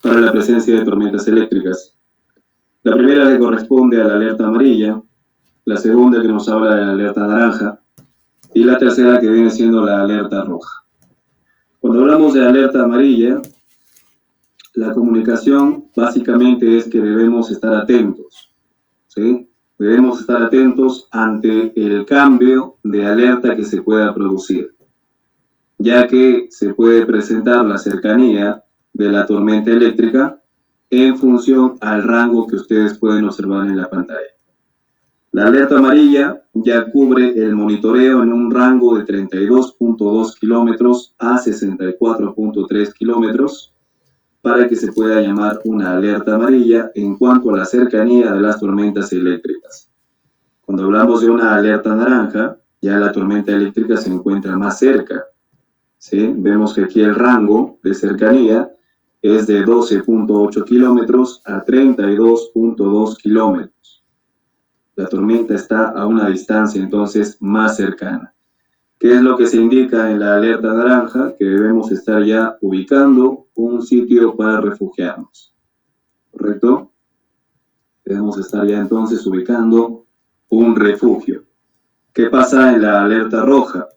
para la presencia de tormentas eléctricas. La primera que corresponde a la alerta amarilla, la segunda que nos habla de la alerta naranja y la tercera que viene siendo la alerta roja. Cuando hablamos de alerta amarilla, la comunicación básicamente es que debemos estar atentos, ¿sí? Debemos estar atentos ante el cambio de alerta que se pueda producir, ya que se puede presentar la cercanía de la tormenta eléctrica en función al rango que ustedes pueden observar en la pantalla. La alerta amarilla ya cubre el monitoreo en un rango de 32.2 kilómetros a 64.3 kilómetros para que se pueda llamar una alerta amarilla en cuanto a la cercanía de las tormentas eléctricas. Cuando hablamos de una alerta naranja, ya la tormenta eléctrica se encuentra más cerca, ¿sí? Vemos que aquí el rango de cercanía es de 12.8 kilómetros a 32.2 kilómetros. La tormenta está a una distancia entonces más cercana. ¿Qué es lo que se indica en la alerta naranja? Que debemos estar ya ubicando un sitio para refugiarnos. ¿Correcto? Debemos estar ya entonces ubicando un refugio. ¿Qué pasa en la alerta roja?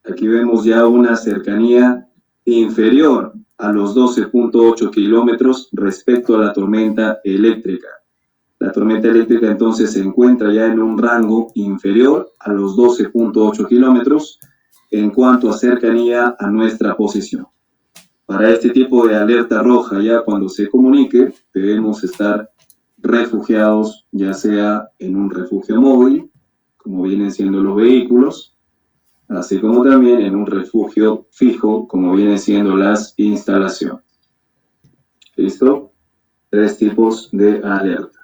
Aquí vemos ya una cercanía inferior a los 12.8 kilómetros respecto a la tormenta eléctrica. La tormenta eléctrica entonces se encuentra ya en un rango inferior a los 12.8 kilómetros en cuanto a cercanía a nuestra posición. Para este tipo de alerta roja, ya cuando se comunique, debemos estar refugiados, ya sea en un refugio móvil, como vienen siendo los vehículos, así como también en un refugio fijo, como vienen siendo las instalaciones. ¿Listo? 3 tipos de alerta.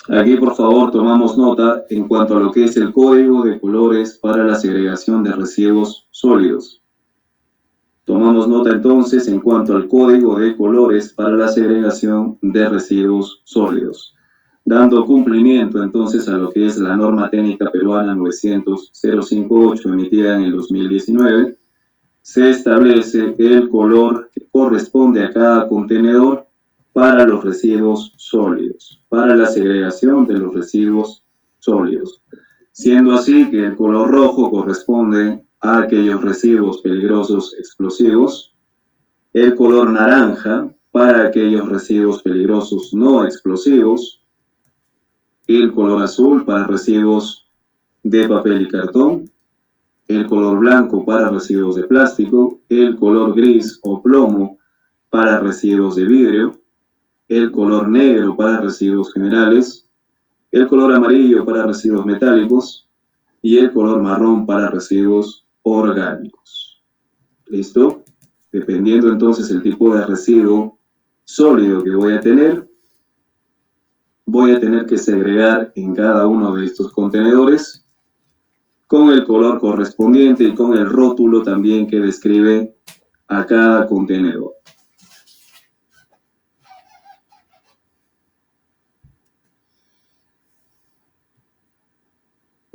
Aquí, por favor, tomamos nota en cuanto a lo que es el código de colores para la segregación de residuos sólidos. Tomamos nota entonces en cuanto al código de colores para la segregación de residuos sólidos, dando cumplimiento entonces a lo que es la norma técnica peruana 900-058 emitida en el 2019, se establece el color que corresponde a cada contenedor para los residuos sólidos, para la segregación de los residuos sólidos, siendo así que el color rojo corresponde a aquellos residuos peligrosos explosivos, el color naranja para aquellos residuos peligrosos no explosivos, el color azul para residuos de papel y cartón, el color blanco para residuos de plástico, el color gris o plomo para residuos de vidrio, el color negro para residuos generales, el color amarillo para residuos metálicos y el color marrón para residuos orgánicos. ¿Listo? Dependiendo entonces el tipo de residuo sólido que voy a tener que segregar en cada uno de estos contenedores con el color correspondiente y con el rótulo también que describe a cada contenedor.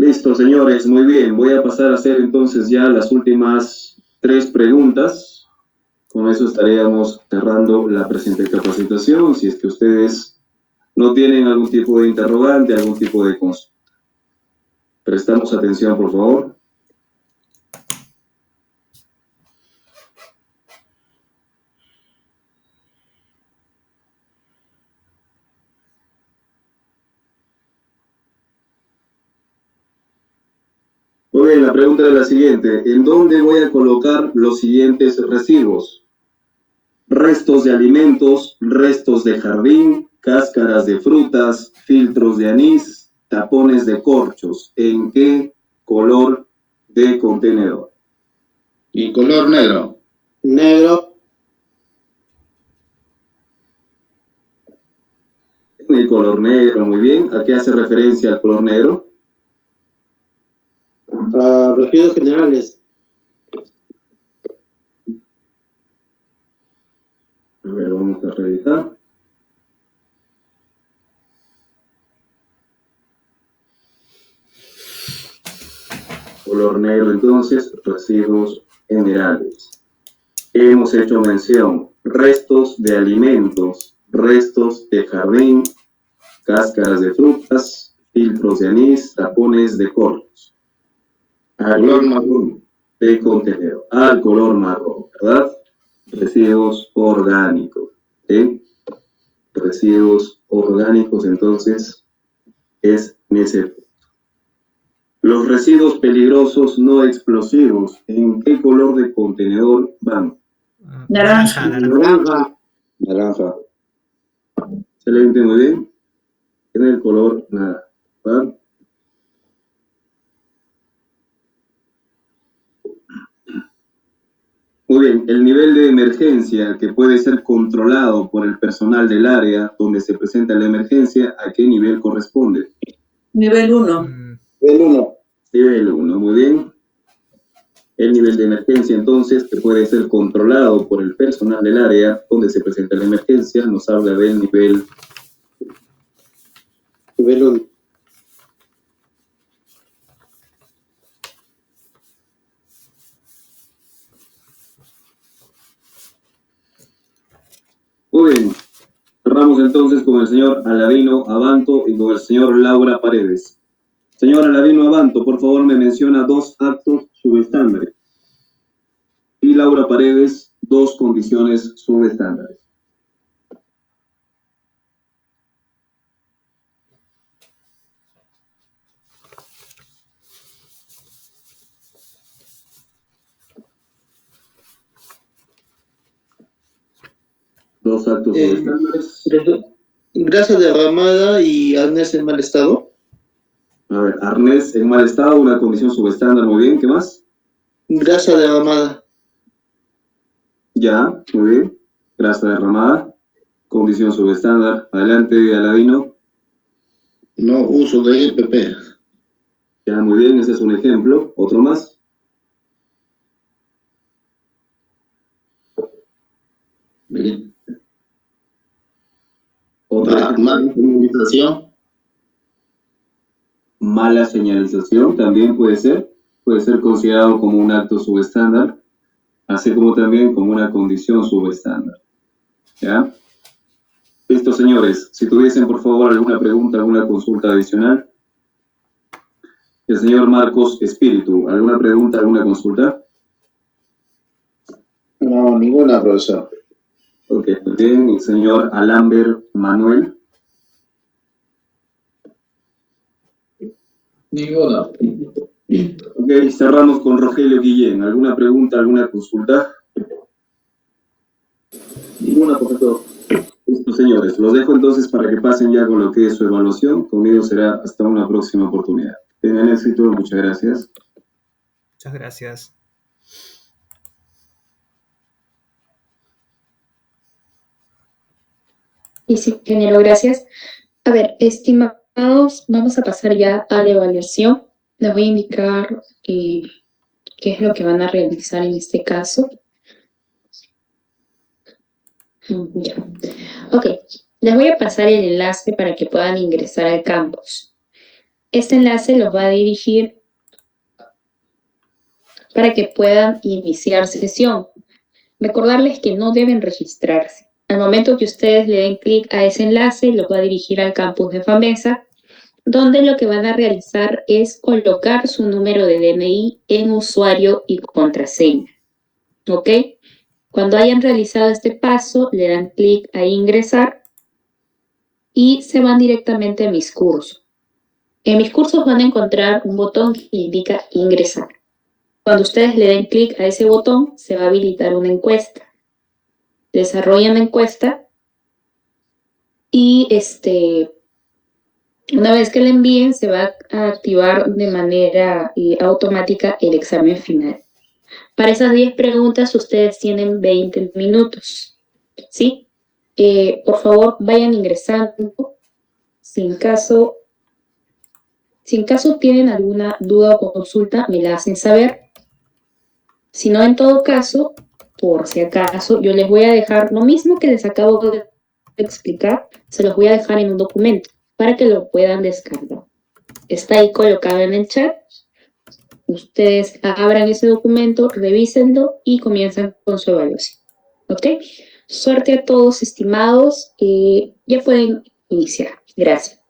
Listo, señores, muy bien. Voy a pasar a hacer entonces ya las últimas 3 preguntas. Con eso estaríamos cerrando la presente capacitación. Si es que ustedes no tienen algún tipo de interrogante, algún tipo de consulta. Prestamos atención, por favor. Muy bien, la pregunta es la siguiente. ¿En dónde voy a colocar los siguientes residuos? Restos de alimentos, restos de jardín, cáscaras de frutas, filtros de anís, tapones de corchos. ¿En qué color de contenedor? Y color negro. Negro. El color negro, muy bien. ¿A qué hace referencia el color negro? A residuos generales. A ver, vamos a revisar. Color negro, entonces, residuos generales. Hemos hecho mención, restos de alimentos, restos de jardín, cáscaras de frutas, filtros de anís, tapones de corchos. Al color marrón de contenedor, al color marrón, ¿verdad? Residuos orgánicos, ¿sí? residuos orgánicos, entonces, es en ese punto. Los residuos peligrosos no explosivos, ¿en qué color de contenedor van? Naranja. Naranja. Excelente, muy bien. En el color naranja. ¿Va? Muy bien, el nivel de emergencia que puede ser controlado por el personal del área donde se presenta la emergencia, ¿a qué nivel corresponde? Nivel 1. Nivel 1. Nivel 1, muy bien. El nivel de emergencia, entonces, que puede ser controlado por el personal del área donde se presenta la emergencia, nos habla del nivel 1. Muy bien. Cerramos entonces con el señor Aladino Abanto y con el señor Laura Paredes. Señor Aladino Abanto, por favor me menciona 2 actos subestándares. Y Laura Paredes, 2 condiciones subestándares. Dos actos subestándares. Grasa derramada y arnés en mal estado. A ver, arnés en mal estado, una condición subestándar, muy bien, ¿qué más? Grasa derramada. Ya, muy bien. Grasa derramada, condición subestándar. Adelante, Aladino. No uso de IPP. Ya, muy bien, ese es un ejemplo. ¿Otro más? Bien. Otra mala señalización. Mala señalización también puede ser considerado como un acto subestándar, así como también como una condición subestándar. ¿Ya? Listo, señores. Si tuviesen, por favor, alguna pregunta, alguna consulta adicional. El señor Marcos Espíritu, ¿alguna pregunta, alguna consulta? No, ninguna, profesor. Ok, muy bien. El señor Alamber Manuel. Ninguna. Ok, cerramos con Rogelio Guillén. ¿Alguna pregunta, alguna consulta? Ninguna, profesor. Listo, señores. Los dejo entonces para que pasen ya con lo que es su evaluación. Conmigo será hasta una próxima oportunidad. Tengan éxito. Muchas gracias. Muchas gracias. Y sí, ingeniero, gracias. A ver, estimados, vamos a pasar ya a la evaluación. Les voy a indicar qué es lo que van a realizar en este caso. Ya. Ok, les voy a pasar el enlace para que puedan ingresar al campus. Este enlace los va a dirigir para que puedan iniciar sesión. Recordarles que no deben registrarse. Al momento que ustedes le den clic a ese enlace, los va a dirigir al campus de FAMESA, donde lo que van a realizar es colocar su número de DNI en usuario y contraseña. ¿Ok? Cuando hayan realizado este paso, le dan clic a ingresar y se van directamente a mis cursos. En mis cursos van a encontrar un botón que indica ingresar. Cuando ustedes le den clic a ese botón, se va a habilitar una encuesta. Desarrollan la encuesta y una vez que la envíen, se va a activar de manera automática el examen final. Para esas 10 preguntas, ustedes tienen 20 minutos, ¿sí? Por favor, vayan ingresando. Si en caso tienen alguna duda o consulta, me la hacen saber. Si no, en todo caso, por si acaso, yo les voy a dejar lo mismo que les acabo de explicar, se los voy a dejar en un documento para que lo puedan descargar. Está ahí colocado en el chat. Ustedes abran ese documento, revísenlo y comienzan con su evaluación. ¿Ok? Suerte a todos, estimados. Ya pueden iniciar. Gracias.